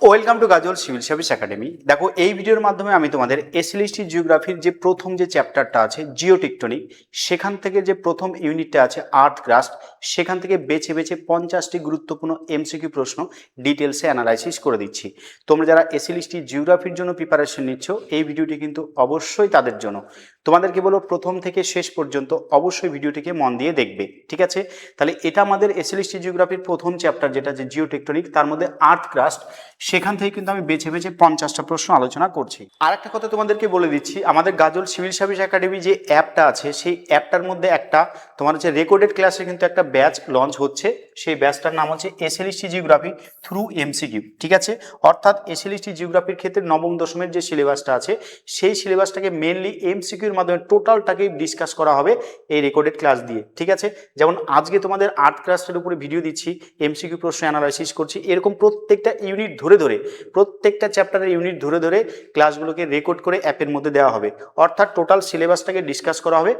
Welcome to Gazal civil service academy. দেখো, এই ভিডিওর মাধ্যমে আমি তোমাদের এসএলএসটি জিওগ্রাফির যে প্রথম যে চ্যাপ্টারটা আছে জিওটেকটনিক, সেখান থেকে যে প্রথম ইউনিটটা আছে আর্থ ক্রাস্ট, সেখান থেকে বেছে বেছে 50টি গুরুত্বপূর্ণ এমসিকিউ প্রশ্ন ডিটেলসে অ্যানালাইসিস করে দিচ্ছি। তোমরা যারা এসএলএসটি জিওগ্রাফির জন্য প্রিপারেশন নিচ্ছ, এই ভিডিওটি কিন্তু অবশ্যই তাদের জন্য। তোমাদেরকে বলো, প্রথম থেকে শেষ পর্যন্ত অবশ্যই ভিডিওটিকে মন দিয়ে দেখবে, ঠিক আছে? তাহলে এটা আমাদের এসএলএসটি জিওগ্রাফির প্রথম চ্যাপ্টার, যেটা যে জিওটেকটনিক, তার মধ্যে আর্থ ক্রাস্ট, সেখান থেকে কিন্তু আমি বেছে বেছে 50টা প্রশ্ন আলোচনা করছি। আর একটা কথা তোমাদেরকে বলে দিচ্ছি, আমাদের গাজল সিভিল সার্ভিস একাডেমি যে অ্যাপটা আছে, সেই অ্যাপটার মধ্যে একটা তোমার হচ্ছে রেকর্ডেড ক্লাসে কিন্তু একটা ব্যাচ লঞ্চ হচ্ছে। সেই ব্যাচটার নাম হচ্ছে এসএলএসটি জিওগ্রাফি থ্রু এমসিকিউ, ঠিক আছে? অর্থাৎ এসএলএসটি জিওগ্রাফির ক্ষেত্রে নবম দশমের যে সিলেবাসটা আছে, সেই সিলেবাসটাকে মেনলি এমসিকিউর মাধ্যমে টোটালটাকেই ডিসকাস করা হবে এই রেকর্ডেড ক্লাস দিয়ে, ঠিক আছে? যেমন আজকে তোমাদের আর্থ ক্লাসের উপরে ভিডিও দিচ্ছি, এমসিকিউ প্রশ্ন অ্যানালাইসিস করছি, এরকম প্রত্যেকটা ইউনিট ধরে ধরে, প্রত্যেকটা চ্যাপ্টারের ইউনিট ধরে ধরে ক্লাসগুলোকে রেকর্ড করে অ্যাপের মধ্যে দেওয়া হবে। অর্থাৎ টোটাল সিলেবাসটাকে ডিসকাস করা হবে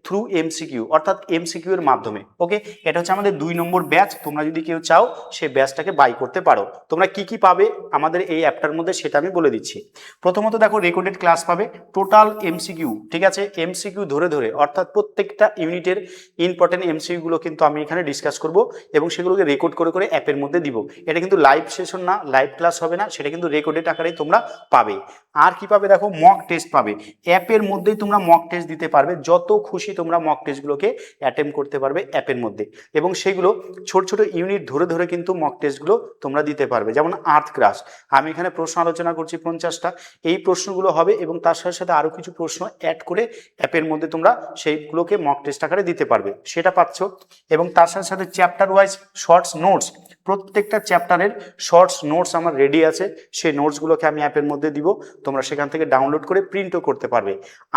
থ্রু এমসিকিউ, অর্থাৎ এমসিকিউ এর মাধ্যমে। ওকে, এটা হচ্ছে আমাদের 2 নম্বর ব্যাচ। তোমরা যদি কেউ চাও সেই ব্যাচটাকে বাই করতে পারো। তোমরা কি কি পাবে আমাদের এই অ্যাপটার মধ্যে সেটা আমি বলে দিচ্ছি। প্রথমত দেখো, রেকর্ডেড ক্লাস পাবে, টোটাল এমসিকিউ, ঠিক আছে? এমসিকিউ ধরে ধরে, অর্থাৎ প্রত্যেকটা ইউনিটের ইম্পর্টেন্ট এমসিকিউ গুলো কিন্তু আমি এখানে ডিসকাস করব এবং সেগুলোকে রেকর্ড করে করে অ্যাপের মধ্যে দিব। এটা কিন্তু লাইভ সেশন না, লাইভ ক্লাস হবে না, সেটা কিন্তু রেকর্ডেড আকারেই তোমরা পাবে। আর কি পাবে দেখো, মক টেস্ট পাবে। অ্যাপের মধ্যেই তোমরা মক টেস্ট দিতে পারবে, যত খুশি তোমরা মক টেস্টগুলোকে অ্যাটেম্প করতে পারবে অ্যাপের মধ্যে, এবং সেগুলো ছোট ছোট ইউনিট ধরে ধরে কিন্তু মক টেস্টগুলো তোমরা দিতে পারবে। যেমন আর্থ ক্রাস্ট, আমি এখানে প্রশ্ন আলোচনা করছি 50টা, এই প্রশ্নগুলো হবে এবং তার সাথে সাথে আরও কিছু প্রশ্ন অ্যাড করে অ্যাপের মধ্যে তোমরা সেইগুলোকে মক টেস্ট আকারে দিতে পারবে, সেটা পাচ্ছ। এবং তার সাথে সাথে চ্যাপ্টার ওয়াইজ শর্টস নোটস, প্রত্যেকটা চ্যাপ্টারের শর্টস নোটস আমার রেডি আছে, সেই নোটসগুলোকে আমি অ্যাপের মধ্যে দিব, তোমরা সেখান থেকে ডাউনলোড করে প্রিন্টও করতে পারবে।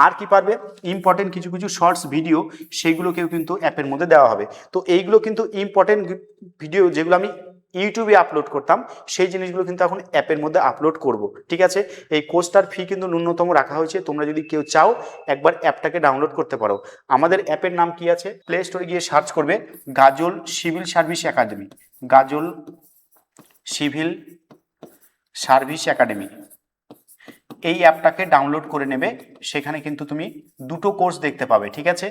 আর কি পারবে, ইম্পর্টেন্ট কিছু কিছু শর্টস ভিডিও, সেইগুলোকেও কিন্তু অ্যাপের মধ্যে দেওয়া হবে। তো এইগুলো কিন্তু ইম্পর্টেন্ট ভিডিও, যেগুলো আমি ইউটিউবে আপলোড করতাম, সেই জিনিসগুলো কিন্তু এখন অ্যাপের মধ্যে আপলোড করব, ঠিক আছে? এই কোর্সটার ফি কিন্তু ন্যূনতম রাখা হয়েছে। তোমরা যদি কেউ চাও একবার অ্যাপটাকে ডাউনলোড করতে পারো। আমাদের অ্যাপের নাম কি আছে, প্লে স্টোরে গিয়ে সার্চ করবে Gazal civil service academy, Gazal civil service academy. এই অ্যাপটাকে ডাউনলোড করে নেবে, সেখানে কিন্তু তুমি দুটো কোর্স দেখতে পাবে, ঠিক আছে?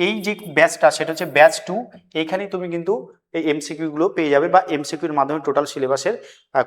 এই যে ব্যাচটা, সেটা হচ্ছে ব্যাচ 2। এইখানেই তুমি কিন্তু এই এমসিকিউগুলো পেয়ে যাবে, বা এমসিকিউর মাধ্যমে টোটাল সিলেবাসের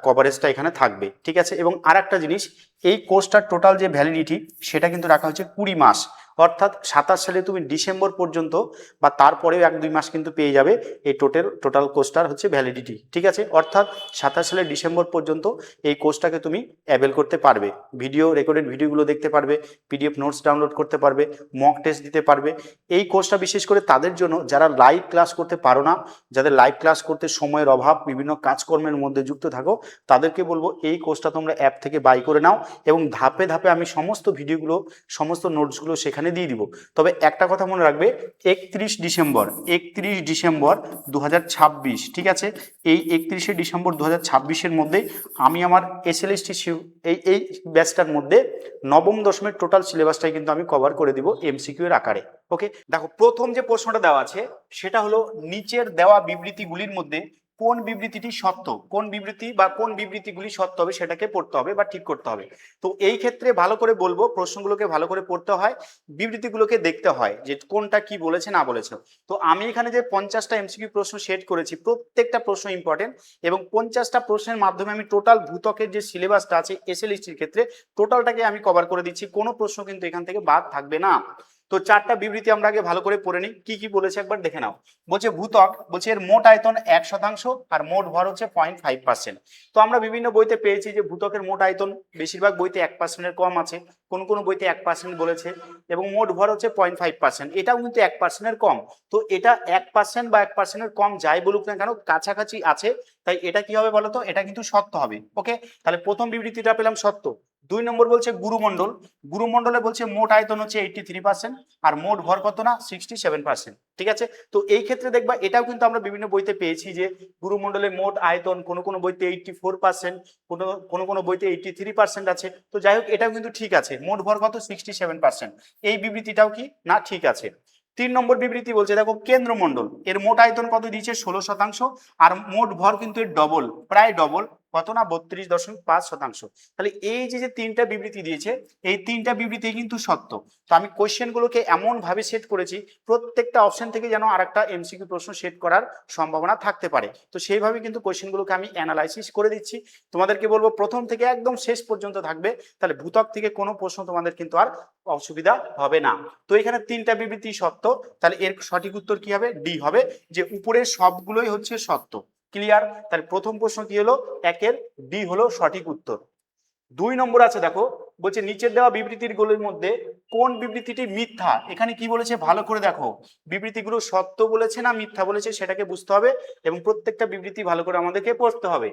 কভারেজটা এখানে থাকবে, ঠিক আছে? এবং আর একটা জিনিস, এই কোর্সটার টোটাল যে ভ্যালিডিটি, সেটা কিন্তু রাখা হচ্ছে 20 মাস। অর্থাৎ 27 সালে তুমি ডিসেম্বর পর্যন্ত বা তারপরেও 1-2 মাস কিন্তু পেয়ে যাবে এই টোটাল কোর্সটার হচ্ছে ভ্যালিডিটি, ঠিক আছে? অর্থাৎ 27 সালের ডিসেম্বর পর্যন্ত এই কোর্সটাকে তুমি অ্যাভেল করতে পারবে। ভিডিও, রেকর্ডেড ভিডিওগুলো দেখতে পারবে, পিডিএফ নোটস ডাউনলোড করতে পারবে, মক টেস্ট দিতে পারবে। এই কোর্সটা বিশেষ করে তাদের জন্য যারা লাইভ ক্লাস করতে পারো না, যাদের লাইভ ক্লাস করতে সময়ের অভাব, বিভিন্ন কাজকর্মের মধ্যে যুক্ত থাকো, তাদেরকে বলবো এই কোর্সটা তোমরা অ্যাপ থেকে বাই করে নাও, এবং ধাপে ধাপে আমি সমস্ত ভিডিওগুলো, সমস্ত নোটসগুলো সেখানে দিয়ে দিব। তবে একটা কথা মনে রাখবে, 31 ডিসেম্বর 2026, ঠিক আছে? এই 31শে ডিসেম্বর 2026-এর মধ্যে আমি আমার এসএলএসটি এই ব্যাচটার মধ্যে নবম দশমের টোটাল সিলেবাসটাই কিন্তু আমি কভার করে দিব এমসিকিউ এর আকারে। ওকে, দেখো, প্রথম যে প্রশ্নটা দেওয়া আছে সেটা হলো, নিচের দেওয়া বিবৃতিগুলির মধ্যে কোন বিবৃতিটি সত্য, কোন বিবৃতি বা কোন বিবৃতিগুলি সত্য হবে সেটাকে পড়তে হবে বা ঠিক করতে হবে। তো এই ক্ষেত্রে ভালো করে বলবো, প্রশ্নগুলোকে ভালো করে পড়তে হয়, বিবৃতিগুলোকে দেখতে হয় যে কোনটা কি বলেছে না বলেছে। তো আমি এখানে যে 50টা এমসিকিউ প্রশ্ন সেট করেছি, প্রত্যেকটা প্রশ্ন ইম্পর্টেন্ট, এবং 50টা প্রশ্নের মাধ্যমে আমি টোটাল ভূত্বকের যে সিলেবাসটা আছে এসএলএসটির ক্ষেত্রে, টোটালটাকে আমি কভার করে দিচ্ছি, কোনো প্রশ্ন কিন্তু এখান থেকে বাদ থাকবে না। তো 4টা বিবৃতি আমরা আগে ভালো করে পড়ে নিই, কি কি বলেছে একবার দেখে নাও। বলছে ভূত্বক, বলছে এর মোট আয়তন 1% আর মোট ভর হচ্ছে 0.5%। তো আমরা বিভিন্ন বইতে পেয়েছি যে ভূত্বকের মোট আয়তন বেশিরভাগ বইতে 1%-এর কম আছে, কোন কোন বইতে 1% বলেছে, এবং মোট ভর হচ্ছে 0.5%, এটাও কিন্তু 1%-এর কম। তো এটা 1% বা 1%-এর কম যাই বলুক না কেন, কাছাকাছি আছে, তাই এটা কি হবে বলতো, এটা কিন্তু সত্য হবে। ওকে, তাহলে প্রথম বিবৃতিটা পেলাম সত্য। 2 নম্বর বলছে গুরুমণ্ডল, গুরুমণ্ডলে বলছে মোট আয়তন হচ্ছে 83% আর মোট ভর কত না 67%, ঠিক আছে? তো এই ক্ষেত্রে দেখবা এটাও কিন্তু আমরা বিভিন্ন বইতে পেয়েছি যে গুরুমণ্ডলের মোট আয়তন কোন কোন বইতে 84%, কোন কোন বইতে 83% আছে। তো যাই হোক, এটাও কিন্তু ঠিক আছে, মোট ভর কত 67%, এই বিবৃতিটাও কি না ঠিক আছে। 3 নম্বর বিবৃতি বলছে দেখো, কেন্দ্রমণ্ডল এর মোট আয়তন কত দিয়েছে 16%, আর মোট ভর কিন্তু এর ডবল, প্রায় ডবল, কত না 32.5%। তাহলে এই যে তিনটা বিবৃতি দিয়েছে, এই তিনটা বিবৃতি কিন্তু সত্য। তো আমি কোশ্চেনগুলোকে এমন ভাবে সেট করেছি প্রত্যেকটা অপশন থেকে যেন আরেকটা এমসিকিউ প্রশ্ন সেট করার সম্ভাবনা থাকতে পারে। তো সেইভাবে কিন্তু কোশ্চেনগুলোকে আমি অ্যানালাইসিস করে দিচ্ছি। তোমাদেরকে বলবো প্রথম থেকে একদম শেষ পর্যন্ত থাকবে, তাহলে ভূত্বক থেকে কোনো প্রশ্ন তোমাদের কিন্তু আর অসুবিধা হবে না। তো এখানে তিনটা বিবৃতি সত্য, তাহলে এর সঠিক উত্তর কি হবে? ডি হবে, যে উপরের সবগুলোই হচ্ছে সত্য। ক্লিয়ার? তাহলে প্রথম প্রশ্ন কি হলো? একের ডি হলো সঠিক উত্তর। 2 নম্বর আছে, দেখো বলছে নিচের দেওয়া বিবৃতির গুলোর মধ্যে কোন বিবৃতিটি মিথ্যা। এখানে কি বলেছে ভালো করে দেখো, বিবৃতিগুলো সত্য বলেছে না মিথ্যা বলেছে সেটাকে বুঝতে হবে, এবং প্রত্যেকটা বিবৃতি ভালো করে আমাদেরকে পড়তে হবে।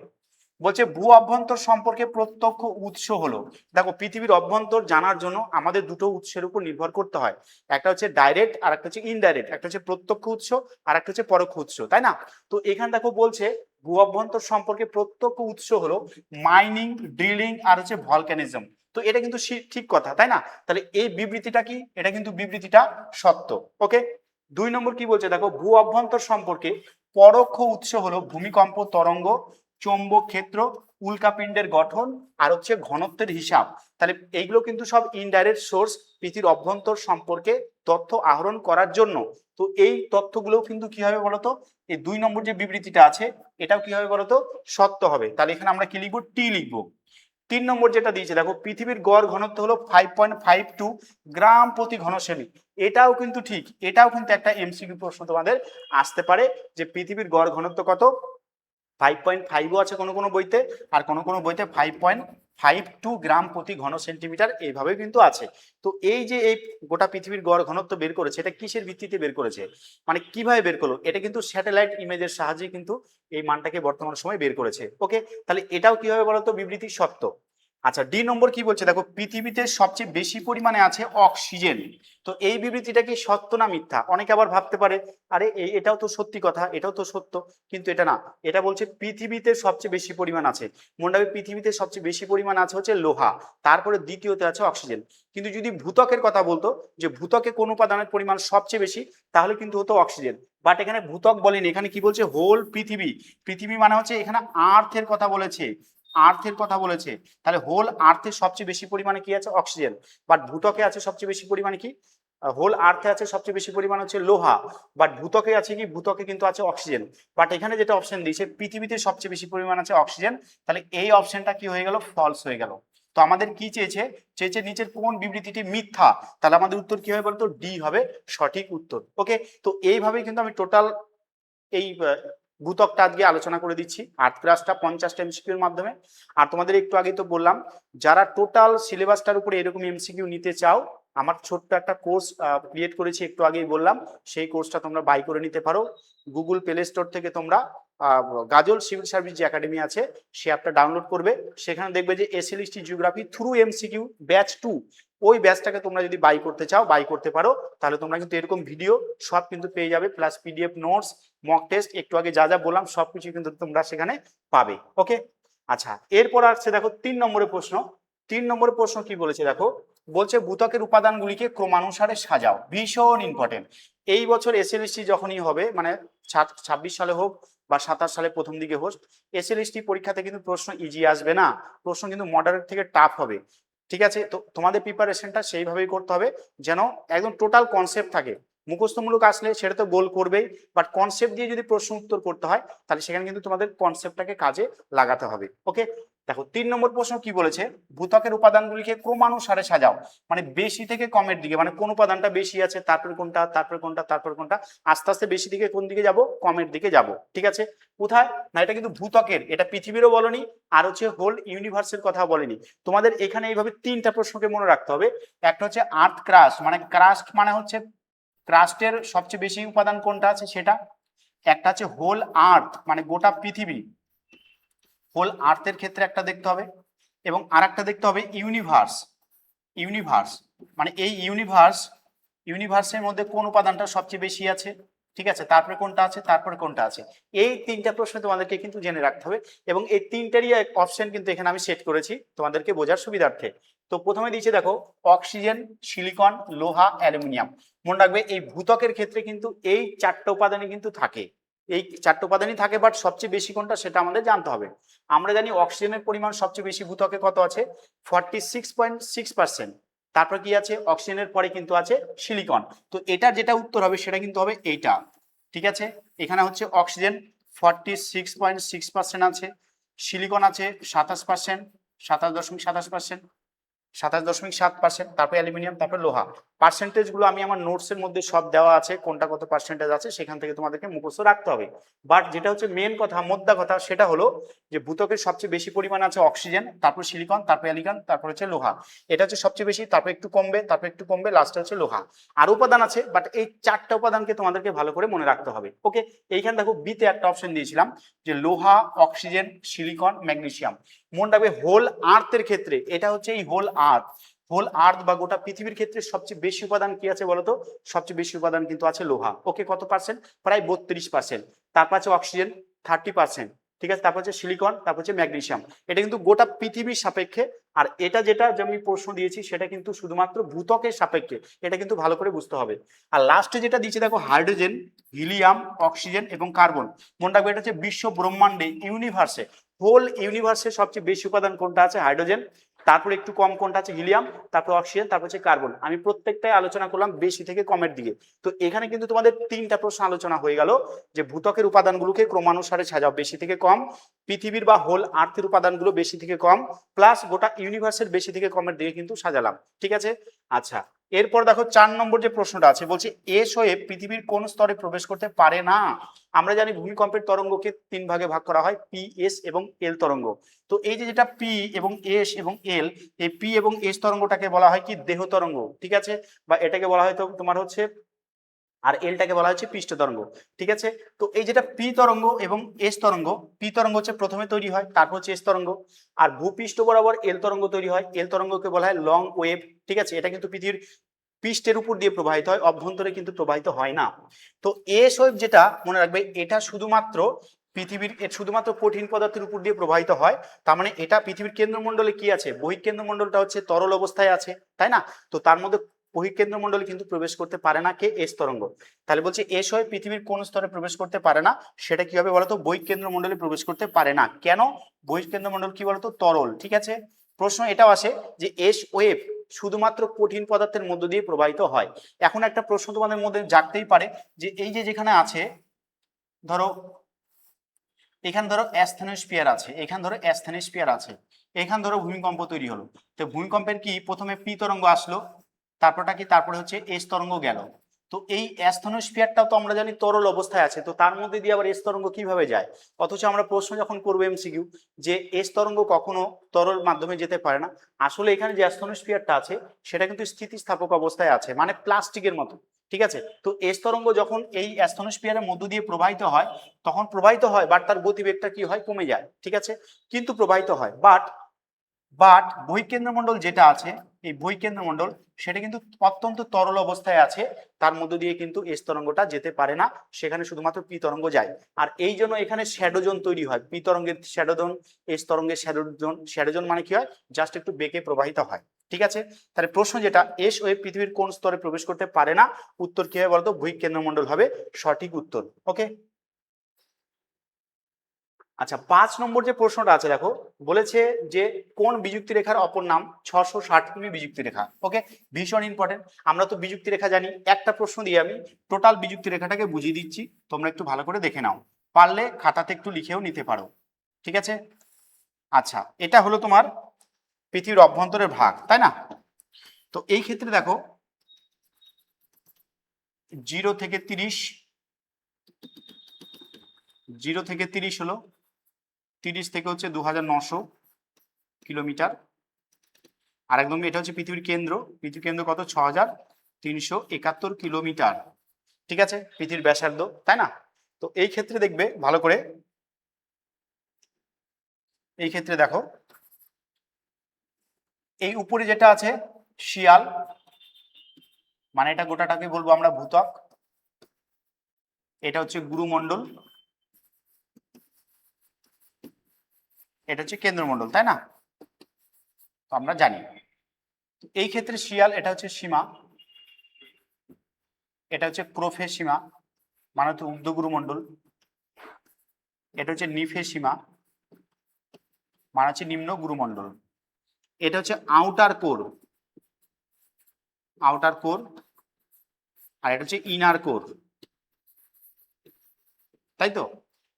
বলছে ভূ অভ্যন্তর সম্পর্কে প্রত্যক্ষ উৎস হলো। দেখো পৃথিবীর অভ্যন্তর জানার জন্য আমাদের দুটো উৎসের উপর নির্ভর করতে হয়, একটা হচ্ছে ডাইরেক্ট আর একটা হচ্ছে ইনডাইরেক্ট, একটা হচ্ছে প্রত্যক্ষ উৎস আর একটা হচ্ছে পরোক্ষ উৎস, তাই না? তো এখানে দেখো বলছে ভূ অভ্যন্তর সম্পর্কে প্রত্যক্ষ উৎস হলো মাইনিং, ড্রিলিং আর হচ্ছে ভলকানিজম। তো এটা কিন্তু ঠিক কথা, তাই না? তাহলে এই বিবৃতিটা কি? এটা কিন্তু বিবৃতিটা সত্য। ওকে। 2 নম্বর কি বলছে দেখো, ভূ অভ্যন্তর সম্পর্কে পরোক্ষ উৎস হলো ভূমিকম্প তরঙ্গ, চৌম্বক ক্ষেত্র, উল্কাপিণ্ডের গঠন আর হচ্ছে ঘনত্বের হিসাব। তাহলে এইগুলো কিন্তু সব ইনডাইরেক্ট সোর্স পৃথিবীর অভ্যন্তর সম্পর্কে তথ্য আহরণ করার জন্য। তো এই তথ্যগুলো কিন্তু কি হবে বলতো, এই 2 নম্বর যে বিবৃতিটা আছে এটাও কি হবে বলতো, সত্য হবে। তাহলে এখানে আমরা কি লিখবো? টি লিখবো। 3 নম্বর যেটা দিয়েছে দেখো, পৃথিবীর গড় ঘনত্ব হলো 5.52 গ্রাম প্রতি ঘন সেমি। এটাও কিন্তু ঠিক, এটাও কিন্তু একটা এমসিকিউ প্রশ্ন তোমাদের আসতে পারে, যে পৃথিবীর গড় ঘনত্ব কত? 5.5ও আছে কোনো কোনো বইতে, আর কোনো কোনো বইতে 5.52 গ্রাম প্রতি ঘন সেন্টিমিটার এইভাবে কিন্তু আছে। তো এই যে এই গোটা পৃথিবীর গড় ঘনত্ব বের করেছে, এটা কিসের ভিত্তিতে বের করেছে, মানে কিভাবে বের করলো? এটা কিন্তু স্যাটেলাইট ইমেজের সাহায্যে কিন্তু এই মানটাকে বর্তমান সময় বের করেছে। ওকে, তাহলে এটাও কিভাবে বলতো, বিবৃতি সত্য। আচ্ছা, ডি নম্বর কি বলছে দেখো, পৃথিবীতে সবচেয়ে বেশি পরিমাণে আছে অক্সিজেন। তো এই বিবৃতিটা কি সত্য না মিথ্যা? অনেকে আবার ভাবতে পারে আরে এটাও তো সত্যি কথা, এটাও তো সত্য, কিন্তু এটা না। এটা বলছে পৃথিবীতে সবচেয়ে বেশি পরিমাণ আছে, মনে রাখবে পৃথিবীতে সবচেয়ে বেশি পরিমাণ আছে হচ্ছে লোহা, তারপরে দ্বিতীয়তে আছে অক্সিজেন। কিন্তু যদি ভূত্বকের কথা বলতো, যে ভূত্বকে কোন উপাদানের পরিমাণ সবচেয়ে বেশি, তাহলে কিন্তু হতো অক্সিজেন। বাট এখানে ভূত্বক বলেনি, এখানে কি বলছে? হোল পৃথিবী। পৃথিবী মানে হচ্ছে এখানে আর্থের কথা বলেছে, আর্থের কথা বলেছে। তাহলে হোল আর্থের সবচেয়ে বেশি পরিমাণে কি আছে? অক্সিজেন। বাট ভূত্বকে আছে সবচেয়ে বেশি পরিমাণে কি? হোল আর্থে আছে সবচেয়ে বেশি পরিমাণ হচ্ছে লোহা। বাট ভূত্বকে আছে কি? ভূত্বকে কিন্তু আছে অক্সিজেন। বাট এখানে যেটা অপশন দিয়েছে পৃথিবীতে সবচেয়ে বেশি পরিমাণ আছে অক্সিজেন, তাহলে এই অপশনটা কি হয়ে গেল? ফলস হয়ে গেল। তো আমাদের কি চেয়েছে? চেয়েছে নিচের কোন বিবৃতিটি মিথ্যা। তাহলে আমাদের উত্তর কি হবে বলতো? ডি হবে সঠিক উত্তর। ওকে, তো এইভাবেই কিন্তু আমি টোটাল এই ভূত্বকটা আজকে আলোচনা করে দিচ্ছি, আর্থ ক্রাস্টটা 50টা এমসিকিউর মাধ্যমে। আর তোমাদের একটু আগে তো বললাম, যারা টোটাল সিলেবাসটার উপরে এরকম এমসিকিউ নিতে চাও, আমার ছোট্ট একটা কোর্স ক্রিয়েট করেছি, একটু আগেই বললাম, সেই কোর্সটা তোমরা বাই করে নিতে পারো। গুগল প্লে স্টোর থেকে তোমরা গাজল সিভিল সার্ভিস যে একাডেমি আছে সে অ্যাপটা ডাউনলোড করবে, সেখানে দেখবে যে SLST geography through MCQ batch 2, ওই ব্যাচটাকে তোমরা যদি বাই করতে চাও বাই করতে পারো। তাহলে তোমরা কিন্তু এরকম ভিডিও সব কিন্তু পেয়ে যাবে, plus PDF notes, mock test, একটু আগে যা যা বললাম সবকিছু কিন্তু তোমরা সেখানে পাবে। ওকে, আচ্ছা এরপর আসছে দেখো 3 নম্বরের প্রশ্ন। 3 নম্বরের প্রশ্ন কি বলেছে দেখো, বলছে ভূত্বকের উপাদানগুলিকে ক্রমানুসারে সাজাও। ভীষণ ইম্পর্টেন্ট। এই বছর এসএলএসটি যখনই হবে, মানে 26 সালে হোক বা 27 সালে প্রথম দিকে হোক, এসএলএসটি পরীক্ষাতে কিন্তু প্রশ্ন ইজি আসবে না, প্রশ্ন কিন্তু মডারেট থেকে টাফ হবে। ঠিক আছে, তো তোমাদের প্রিপারেশনটা সেইভাবেই করতে হবে যেন একদম টোটাল কনসেপ্ট থাকে। মুখস্থমূলক আসলে সেটা তো গোল করবেই, বাট কনসেপ্ট দিয়ে যদি প্রশ্ন উত্তর করতে হয় তাহলে সেখানে কিন্তু তোমাদের কনসেপ্টটাকে কাজে লাগাতে হবে। ওকে, দেখো 3 নম্বর প্রশ্ন কি বলেছে, ভূত্বকের উপাদানগুলিকে ক্রমানুসারে সাজাও। মানে বেশি থেকে কমের দিকে, মানে কোন উপাদানটা বেশি আছে তারপরে কোনটা, তারপরে কোনটা, তারপরে কোনটা, আস্তে আস্তে বেশি দিকে কোন দিকে যাব? কমের দিকে যাব। ঠিক আছে, কোথায় না, এটা কিন্তু ভূত্বকের, এটা পৃথিবীরও বলনি আর হচ্ছে হোল ইউনিভার্সের কথা বলেনি। তোমাদের এখানে এইভাবে 3টা প্রশ্নকে মনে রাখতে হবে। একটা হচ্ছে আর্থ ক্রাস্ট, মানে ক্রাস্ট মানে হচ্ছে ক্রাস্টের সবচেয়ে বেশি উপাদান কোনটা আছে সেটা। একটা আছে হোল আর্থ, মানে গোটা পৃথিবী, হোল আর্থের ক্ষেত্রে একটা দেখতে হবে, এবং আর একটা দেখতে হবে ইউনিভার্স। ইউনিভার্স মানে এই ইউনিভার্সের মধ্যে কোন উপাদানটা সবচেয়ে বেশি আছে। ঠিক আছে, তারপরে কোনটা আছে, তারপরে কোনটা আছে। এই 3টা প্রশ্ন তোমাদেরকে কিন্তু জেনে রাখতে হবে, এবং এই 3টারই অপশন কিন্তু এখানে আমি সেট করেছি তোমাদেরকে বোঝার সুবিধার্থে। তো প্রথমে দিয়েছে দেখো অক্সিজেন, সিলিকন, লোহা, অ্যালুমিনিয়াম। মনে রাখবে এই ভূত্বকের ক্ষেত্রে কিন্তু এই 4টা উপাদানই কিন্তু থাকে, এই 4টে উপাদানই থাকে, বাট সবচেয়ে বেশি কোনটা সেটা আমাদের জানতে হবে। আমরা জানি অক্সিজেনের পরিমাণ সবচেয়ে বেশি ভূত্বকে কত আছে, 46.6%। তারপর কি আছে, অক্সিজেনের পরে কিন্তু আছে সিলিকন। তো এটা যেটা উত্তর হবে সেটা কিন্তু হবে এইটা। ঠিক আছে, এখানে হচ্ছে অক্সিজেন 46.6% আছে, সিলিকন আছে 27%, 27.27%, 27.7%, তারপরে অ্যালুমিনিয়াম, তারপরে লোহা। পার্সেন্টেজ গুলো আমি আমার নোটসের মধ্যে সব দেওয়া আছে, কোনটা কত পার্সেন্টেজ আছে সেখান থেকে তোমাদেরকে মুখস্থ রাখতে হবে। বাট যেটা হচ্ছে মেন কথা, মোদ্দা কথা, সেটা হলো যে ভূত্বকের সবচেয়ে বেশি পরিমাণ আছে অক্সিজেন, তারপর সিলিকন, তারপর অ্যালিকন, তারপর হচ্ছে লোহা। এটা হচ্ছে সবচেয়ে বেশি, তারপর একটু কমবে, তারপর একটু কমবে, লাস্টে হচ্ছে লোহা। আর উপাদান আছে, বাট এই 4টা উপাদানকে তোমাদেরকে ভালো করে মনে রাখতে হবে। ওকে, এইখানে দেখো বিতে একটা অপশন দিয়েছিলাম যে লোহা, অক্সিজেন, সিলিকন, ম্যাগনেসিয়াম। মনে রাখবে হোল আর্থের ক্ষেত্রে এটা হচ্ছে এই হোল আর্থ, হোল আর্থ বা গোটা পৃথিবীর ক্ষেত্রে সবচেয়ে বেশি উপাদান কি আছে বলতো, সবচেয়ে বেশি উপাদান কিন্তু আছে লোহা। ওকে, কত পার্সেন্ট, প্রায় 32%। তারপর আছে অক্সিজেন 30%, ঠিক আছে, তারপর হচ্ছে সিলিকন, তারপর হচ্ছে ম্যাগনেসিয়াম। এটা কিন্তু গোটা পৃথিবীর সাপেক্ষে। আর এটা যেটা যে আমি প্রশ্ন দিয়েছি সেটা কিন্তু শুধুমাত্র ভূত্বকের সাপেক্ষে, এটা কিন্তু ভালো করে বুঝতে হবে। আর লাস্টে যেটা দিচ্ছে দেখো, হাইড্রোজেন, হিলিয়াম, অক্সিজেন এবং কার্বন। মনে রাখবে এটা হচ্ছে বিশ্ব ব্রহ্মাণ্ডে, ইউনিভার্সে, হোল ইউনিভার্সে সবচেয়ে বেশি উপাদান কোনটা আছে, হাইড্রোজেন, তারপর একটু কম কোনটা আছে হিলিয়াম, তারপর অক্সিজেন, তারপর হচ্ছে কার্বন। আমি প্রত্যেকটাই আলোচনা করলাম বেশি থেকে কমের দিকে। তো এখানে কিন্তু তোমাদের 3টা প্রশ্ন আলোচনা হয়ে গেল, যে ভূত্বকের উপাদানগুলোকে ক্রমানুসারে সাজাও, বেশি থেকে কম, পৃথিবীর বা হোল আর্থের উপাদানগুলো বেশি থেকে কম, প্লাস গোটা ইউনিভার্সের বেশি থেকে কমের দিকে কিন্তু সাজালাম। ঠিক আছে, আচ্ছা, এরপর দেখো 4 নম্বর যে প্রশ্নটা আছে, বলছে এস ওয়েভ পৃথিবীর কোন স্তরে প্রবেশ করতে পারে না। আমরা জানি ভূমিকম্পের তরঙ্গকে 3 ভাগে ভাগ করা হয়, পি, এস এবং এল তরঙ্গ। তো এই যে যেটা পি এবং এস এবং এল, এই পি এবং এস তরঙ্গটাকে বলা হয় কি, দেহ তরঙ্গ। ঠিক আছে, বা এটাকে বলা হয় তো তোমার হচ্ছে, আর এলটাকে বলা হচ্ছে পৃষ্ঠ তরঙ্গ। ঠিক আছে, তো এই যেটা পি তরঙ্গ এবং এস তরঙ্গ, পি তরঙ্গ হচ্ছে প্রথমে তৈরি হয়, তারপর হচ্ছে এস তরঙ্গ। আর ভূপৃষ্ঠ বরাবর এল তরঙ্গ তৈরি হয়, এল তরঙ্গকে বলা হয় লং ওয়েভ। ঠিক আছে, এটা কিন্তু পৃথিবীর পৃষ্ঠের উপর দিয়ে প্রবাহিত হয়, অভ্যন্তরে কিন্তু প্রবাহিত হয় না। তো এস ওয়েভ যেটা, মনে রাখবে এটা শুধুমাত্র পৃথিবীর, শুধুমাত্র কঠিন পদার্থের উপর দিয়ে প্রবাহিত হয়। তার মানে এটা পৃথিবীর কেন্দ্রমণ্ডলে কি আছে, বহিঃকেন্দ্রমণ্ডলটা হচ্ছে তরল অবস্থায় আছে, তাই না? তো তার মধ্যে বহিঃকেন্দ্রমণ্ডলে কিন্তু প্রবেশ করতে পারে না কে, এস তরঙ্গ। তাহলে বলছে এস ওয়েভ পৃথিবীর কোন স্তরে প্রবেশ করতে পারে না, সেটা কি হবে বলতো, বহিঃকেন্দ্রমণ্ডলে প্রবেশ করতে পারে না। কেন? বহিঃকেন্দ্রমণ্ডল কি বলতো, তরল। ঠিক আছে, প্রশ্ন এটাও আসে যে এস ওয়েভ শুধুমাত্র কঠিন পদার্থের মধ্য দিয়ে প্রবাহিত হয়। এখন একটা প্রশ্ন তোমাদের মধ্যে জাগতেই পারে, যে এই যে যেখানে আছে, ধরো এখানে ধরো অ্যাস্থেনোস্ফিয়ার আছে, এখানে ধরো অ্যাস্থেনোস্ফিয়ার আছে, এখানে ধরো ভূমিকম্প তৈরি হলো। তো ভূমিকম্পের কি প্রথমে পি তরঙ্গ আসলো, তারপরটা কি, তারপরে হচ্ছে এস তরঙ্গ গেল। তো এই অ্যাস্থেনোস্ফিয়ারটাও তো আমরা জানি তরল অবস্থায় আছে, তো তার মধ্যে দিয়ে আবার এস তরঙ্গ কিভাবে যায়? অথচ আমরা প্রশ্ন যখন করবো এমসিকিউ, যে এস তরঙ্গ কখনো তরল মাধ্যমে যেতে পারে না। আসলে এখানে যে অ্যাস্থেনোস্ফিয়ারটা আছে সেটা কিন্তু স্থিতিস্থাপক অবস্থায় আছে, মানে প্লাস্টিকের মতো। ঠিক আছে, তো এস তরঙ্গ যখন এই অ্যাস্থেনোস্ফিয়ারের মধ্য দিয়ে প্রবাহিত হয়, তখন প্রবাহিত হয়, বাট তার গতিবেগটা কি হয়, কমে যায়। ঠিক আছে, কিন্তু প্রবাহিত হয়। বাট বাট বহিঃকেন্দ্রমণ্ডল যেটা আছে, এই বহিঃকেন্দ্রমণ্ডল সেটা কিন্তু অত্যন্ত তরল অবস্থায় আছে, তার মধ্য দিয়ে কিন্তু এস তরঙ্গটা যেতে পারে না, সেখানে শুধুমাত্র পি তরঙ্গ যায়। আর এই জন্য এখানে শ্যাডোজোন তৈরি হয়, পি তরঙ্গের শ্যাডোজোন, এস তরঙ্গের শ্যাডোজোন। শ্যাডোজোন মানে কি হয়, জাস্ট একটু বেঁকে প্রবাহিত হয়। ঠিক আছে, তাহলে প্রশ্ন যেটা, এস ওয়েভ পৃথিবীর কোন স্তরে প্রবেশ করতে পারে না, উত্তর কি হবে বলতো, বহিঃকেন্দ্রমণ্ডল হবে সঠিক উত্তর। ওকে, আচ্ছা, 5 নম্বর যে প্রশ্নটা আছে দেখো, বলেছে যে কোন বিযুক্তি রেখার অপর নাম 660 বিযুক্তি রেখা। ওকে, ভীষণ ইম্পর্টেন্ট। আমরা তো বিযুক্তি রেখা জানি, একটা প্রশ্ন দিয়ে আমি টোটাল বিযুক্তি রেখাটাকে বুঝিয়ে দিচ্ছি, তোমরা একটু ভালো করে দেখে নাও, পারলে খাতাতে একটু লিখেও নিতে পারো। ঠিক আছে, আচ্ছা, এটা হলো তোমার পৃথিবীর অভ্যন্তরের ভাগ, তাই না? তো এই ক্ষেত্রে দেখো 0 থেকে 30, 0 থেকে 30 হলো, 30 থেকে হচ্ছে 2900 কিলোমিটার। আর একদম এটা হচ্ছে পৃথিবীর কেন্দ্র, পৃথিবীর কেন্দ্র কত, 6371 কিলোমিটার। ঠিক আছে, পৃথিবীর ব্যাসার্ধ, তাই না? তো এই ক্ষেত্রে দেখবে ভালো করে, এই ক্ষেত্রে দেখো এই উপরে যেটা আছে শিয়াল, মানে এটা গোটাটাকে বলবো আমরা ভূত্বক। এটা হচ্ছে গুরুমণ্ডল, এটা হচ্ছে কেন্দ্রমণ্ডল, তাই না? তো আমরা জানি এই ক্ষেত্রে শিয়াল, এটা হচ্ছে সীমা, এটা হচ্ছে প্রোফেজ সীমা, মানে হচ্ছে ঊর্ধ্বগুরুমণ্ডল। এটা হচ্ছে নিফেসিমা, মানে হচ্ছে নিম্ন গুরুমণ্ডল। এটা হচ্ছে আউটার কোর, আউটার কোর, আর এটা হচ্ছে ইনার কোর, তাই তো।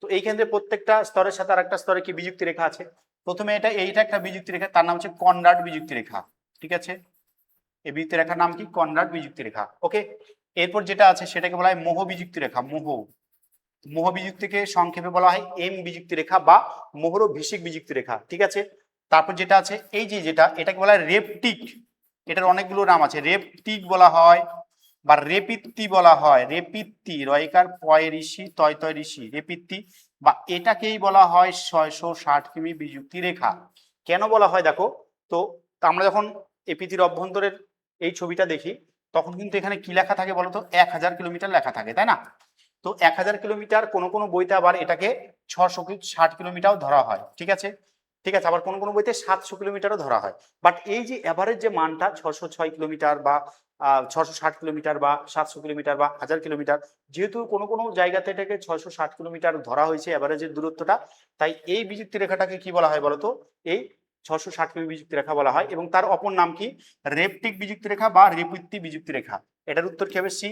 তো এই ক্ষেত্রে প্রত্যেকটা স্তরের সাথে আরেকটা স্তরে কি বিযুক্তি রেখা আছে। প্রথমে এইটা একটা বিযুক্তি রেখা, তার নাম হচ্ছে কনরাড বিযুক্তি রেখা, ঠিক আছে। এই বিযুক্তি রেখার নাম কি? কনরাড বিযুক্তি রেখা। ওকে, এরপর যেটা আছে সেটাকে বলা হয় মোহ বিযুক্তি রেখা। মোহ বিযুক্তিকে সংক্ষেপে বলা হয় এম বিযুক্তি রেখা বা মোহরভিষিক বিযুক্তি রেখা, ঠিক আছে। তারপর যেটা আছে এই যে এটাকে বলা হয় রেপটিক। এটার অনেকগুলো নাম আছে, রেপটিক বলা হয় বা রেপিত্তি বলা হয়, রেপিত্তি, রয়কার পয় ঋষি তয় তয় ঋষি, রেপিত্তি, বা এটাকেই বলা হয় 660 কিমি বিযুক্তি রেখা। কেন বলা হয় দেখো তো, আমরা যখন এই পৃথিবীর অভ্যন্তরের এই ছবিটা দেখি তখন কিন্তু এখানে কি লেখা থাকে বলতো? 1000 কিলোমিটার লেখা থাকে, তাই না? তো 1000 কিলোমিটার, কোন কোন বইতে আবার এটাকে 660 কিলোমিটার ধরা হয়, ঠিক আছে। ঠিক আছে, আবার কোন কোন বইতে 700 কিলোমিটারও ধরা হয়। বাট এই যে এভারেজ যে মানটা 606 কিলোমিটার বা 660 কিলোমিটার বা 700 কিলোমিটার বা 1000 কিলোমিটার, যেহেতু কোনো কোনো জায়গাতে এটাকে 660 কিলোমিটার ধরা হয়েছে এভারেজের দূরত্বটা, তাই এই বিযুক্তি রেখাটাকে কি বলা হয় বলতো? এই 660 কিমি বিযুক্তি রেখা বলা হয়। এবং তার অপর নাম কি? রেপটিক বিযুক্তি রেখা বা রেপিত্তি বিযুক্তি রেখা। এটার উত্তর কি হবে? সি,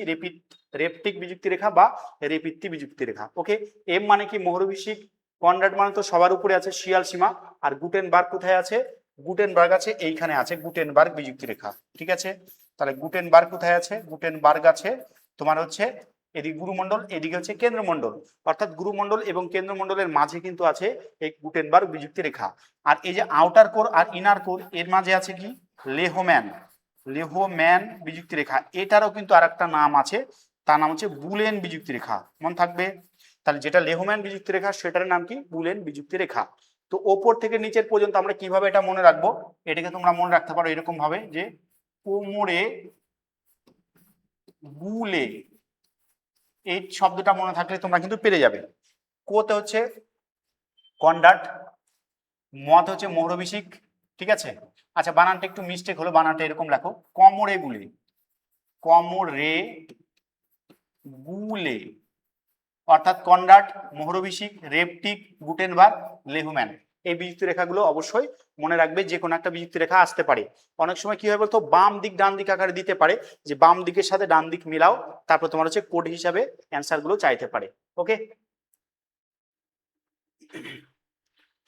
রেপটিক বিযুক্তি রেখা বা রেপিত্তি বিযুক্তি রেখা। ওকে, এম মানে কি? মোহরভিষিক। কনরাড মানে তো সবার উপরে আছে, শিয়াল সীমা। আর গুটেনবার্গ কোথায় আছে? গুটেনবার্গ আছে এইখানে, আছে গুটেনবার্গ বিযুক্তি রেখা, ঠিক আছে। তাহলে গুটেনবার্গ কোথায় আছে? গুটেনবার্গ আছে তোমার হচ্ছে এদিকে গুরুমণ্ডল, এদিকে হচ্ছে কেন্দ্রমণ্ডল, অর্থাৎ গুরুমণ্ডল এবং কেন্দ্রমণ্ডলের মাঝে কিন্তু আছে এই গুটেনবার্গ বিযুক্তি রেখা। আর এই যে আউটার কোর আর ইনার কোর, এর মাঝে আছে কি? লেহম্যান, লেহম্যান বিযুক্তি রেখা। এটারও কিন্তু আরেকটা নাম আছে, তার নাম হচ্ছে বুলেন বিযুক্তি রেখা, মনে থাকবে। তাহলে যেটা লেহম্যান বিযুক্তি রেখা সেটার নাম কি? বুলেন বিযুক্তি রেখা। তো ওপর থেকে নিচের পর্যন্ত আমরা কিভাবে এটা মনে রাখবো? এটাকে তোমরা মনে রাখতে পারো এরকম ভাবে যে কোমরে বুলে, এই শব্দটা মনে থাকলে তোমরা কিন্তু পেরে যাবে। কোতে হচ্ছে কনরাড, মত হচ্ছে মোহরভিষিক, ঠিক আছে। আচ্ছা, বানানটা একটু মিস্টেক হলো, বানানটা এরকম লেখো, কমরে গুলে, কমরে গুলে, অর্থাৎ কনরাড, মোহরভিষিক, রেপটিক, গুটেনবার্গ, লেহম্যান। এই বিযুক্তি রেখাগুলো অবশ্যই মনে রাখবে, যে কোনো একটা বিযুক্তি রেখা আসতে পারে। অনেক সময় কি হয় বলতো, বাম দিক ডান দিক আকারে দিতে পারে, যে বাম দিকের সাথে ডান দিক মিলাও, তারপর তোমার হচ্ছে কোড হিসাবে অ্যান্সার গুলো চাইতে পারে। ওকে,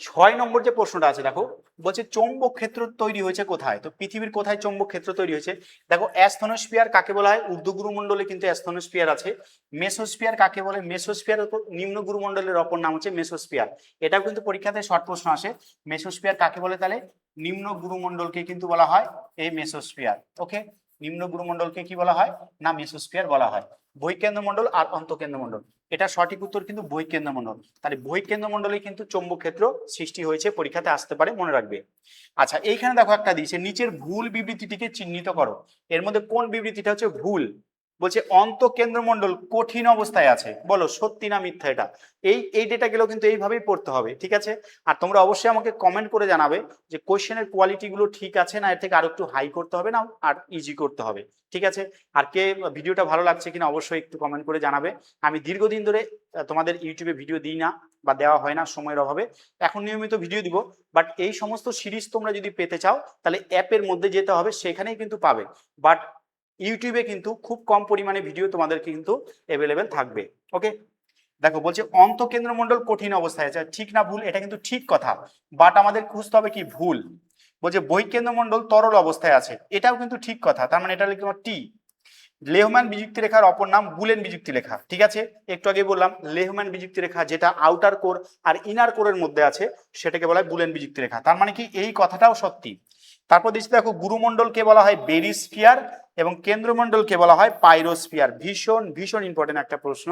6 নম্বর যে প্রশ্নটা আছে দেখো, বলছে চৌম্বক ক্ষেত্র তৈরি হয়েছে কোথায়? তো পৃথিবীর কোথায় চৌম্বক ক্ষেত্র তৈরি হয়েছে? দেখো, অ্যাস্থনোস্ফিয়ার কাকে বলা হয়? ঊর্ধ্ব গুরুমণ্ডলে কিন্তু অ্যাস্থনোস্ফিয়ার আছে। মেসোস্ফিয়ার কাকে বলে? মেসোস্ফিয়ার নিম্ন গুরুমণ্ডলের অপর নাম হচ্ছে মেসোস্ফিয়ার। এটাও কিন্তু পরীক্ষাতে শর্ট প্রশ্ন আসে। মেসোস্ফিয়ার কাকে বলে? তাহলে নিম্ন গুরুমণ্ডলকে কিন্তু বলা হয় এই মেসোস্ফিয়ার। ওকে, নিম্ন গুরুমণ্ডলকে কি বলা হয়? না, মেসোস্ফিয়ার বলা হয়। বহিঃকেন্দ্রমণ্ডল আর অন্তঃকেন্দ্রমণ্ডল, এটা সঠিক উত্তর কিন্তু বহিঃকেন্দ্রমণ্ডল। তাহলে বহিঃকেন্দ্রমণ্ডলে কিন্তু চৌম্বক ক্ষেত্র সৃষ্টি হয়েছে, পরীক্ষাতে আসতে পারে, মনে রাখবে। আচ্ছা, এইখানে দেখো একটা দিয়েছে, নিচের ভুল বিবৃতিটিকে চিহ্নিত করো। এর মধ্যে কোন বিবৃতিটা হচ্ছে ভুল? বলছে অন্তঃকেন্দ্রমণ্ডল কঠিন অবস্থায় আছে, বলো সত্যি না মিথ্যা এটা? এই ডেটা গুলো কিন্তু এইভাবেই পড়তে হবে, ঠিক আছে। আর তোমরা অবশ্যই আমাকে কমেন্ট করে জানাবে যে কোশ্চেনের কোয়ালিটি গুলো ঠিক আছে না, এর থেকে আরো একটু হাই করতে হবে না আর ইজি করতে হবে, ঠিক আছে। আর কে ভিডিওটা ভালো লাগছে কিনা অবশ্যই একটু কমেন্ট করে জানাবে। আমি দীর্ঘদিন ধরে তোমাদের ইউটিউবে ভিডিও দিই না বা দেওয়া হয় না সময়ের অভাবে, এখন নিয়মিত ভিডিও দিব। বাট এই সমস্ত সিরিজ তোমরা যদি পেতে চাও তাহলে অ্যাপের মধ্যে যেতে হবে, সেখানেই কিন্তু পাবে। বাট ইউটিউবে কিন্তু খুব কম পরিমাণে ভিডিও তোমাদের কিন্তু অ্যাভেলেবেল থাকবে। ওকে, দেখো বলছে অন্তঃকেন্দ্রমণ্ডল কঠিন অবস্থায় আছে, ঠিক না ভুল? এটা কিন্তু ঠিক কথা, বাট আমাদের খুঁজতে হবে কি ভুল। বলছে বহিঃকেন্দ্রমণ্ডল তরল অবস্থায় আছে, এটাও কিন্তু ঠিক কথা, তার মানে এটা লিখবো টি। লেহম্যান বিযুক্তি রেখার অপর নাম বুলেন বিযুক্তি রেখা, ঠিক আছে। একটু আগে বললাম লেহম্যান বিযুক্তি রেখা যেটা আউটার কোর আর ইনার কোরের মধ্যে আছে সেটাকে বলা হয় বুলেন বিযুক্তি রেখা, তার মানে কি এই কথাটাও সত্যি। তারপর দিচ্ছি দেখো, গুরুমণ্ডলকে বলা হয় বেরিস্ফিয়ার এবং কেন্দ্রমণ্ডলকে বলা হয় পাইরোস্ফিয়ার। ভীষণ ভীষণ ইম্পর্টেন্ট একটা প্রশ্ন,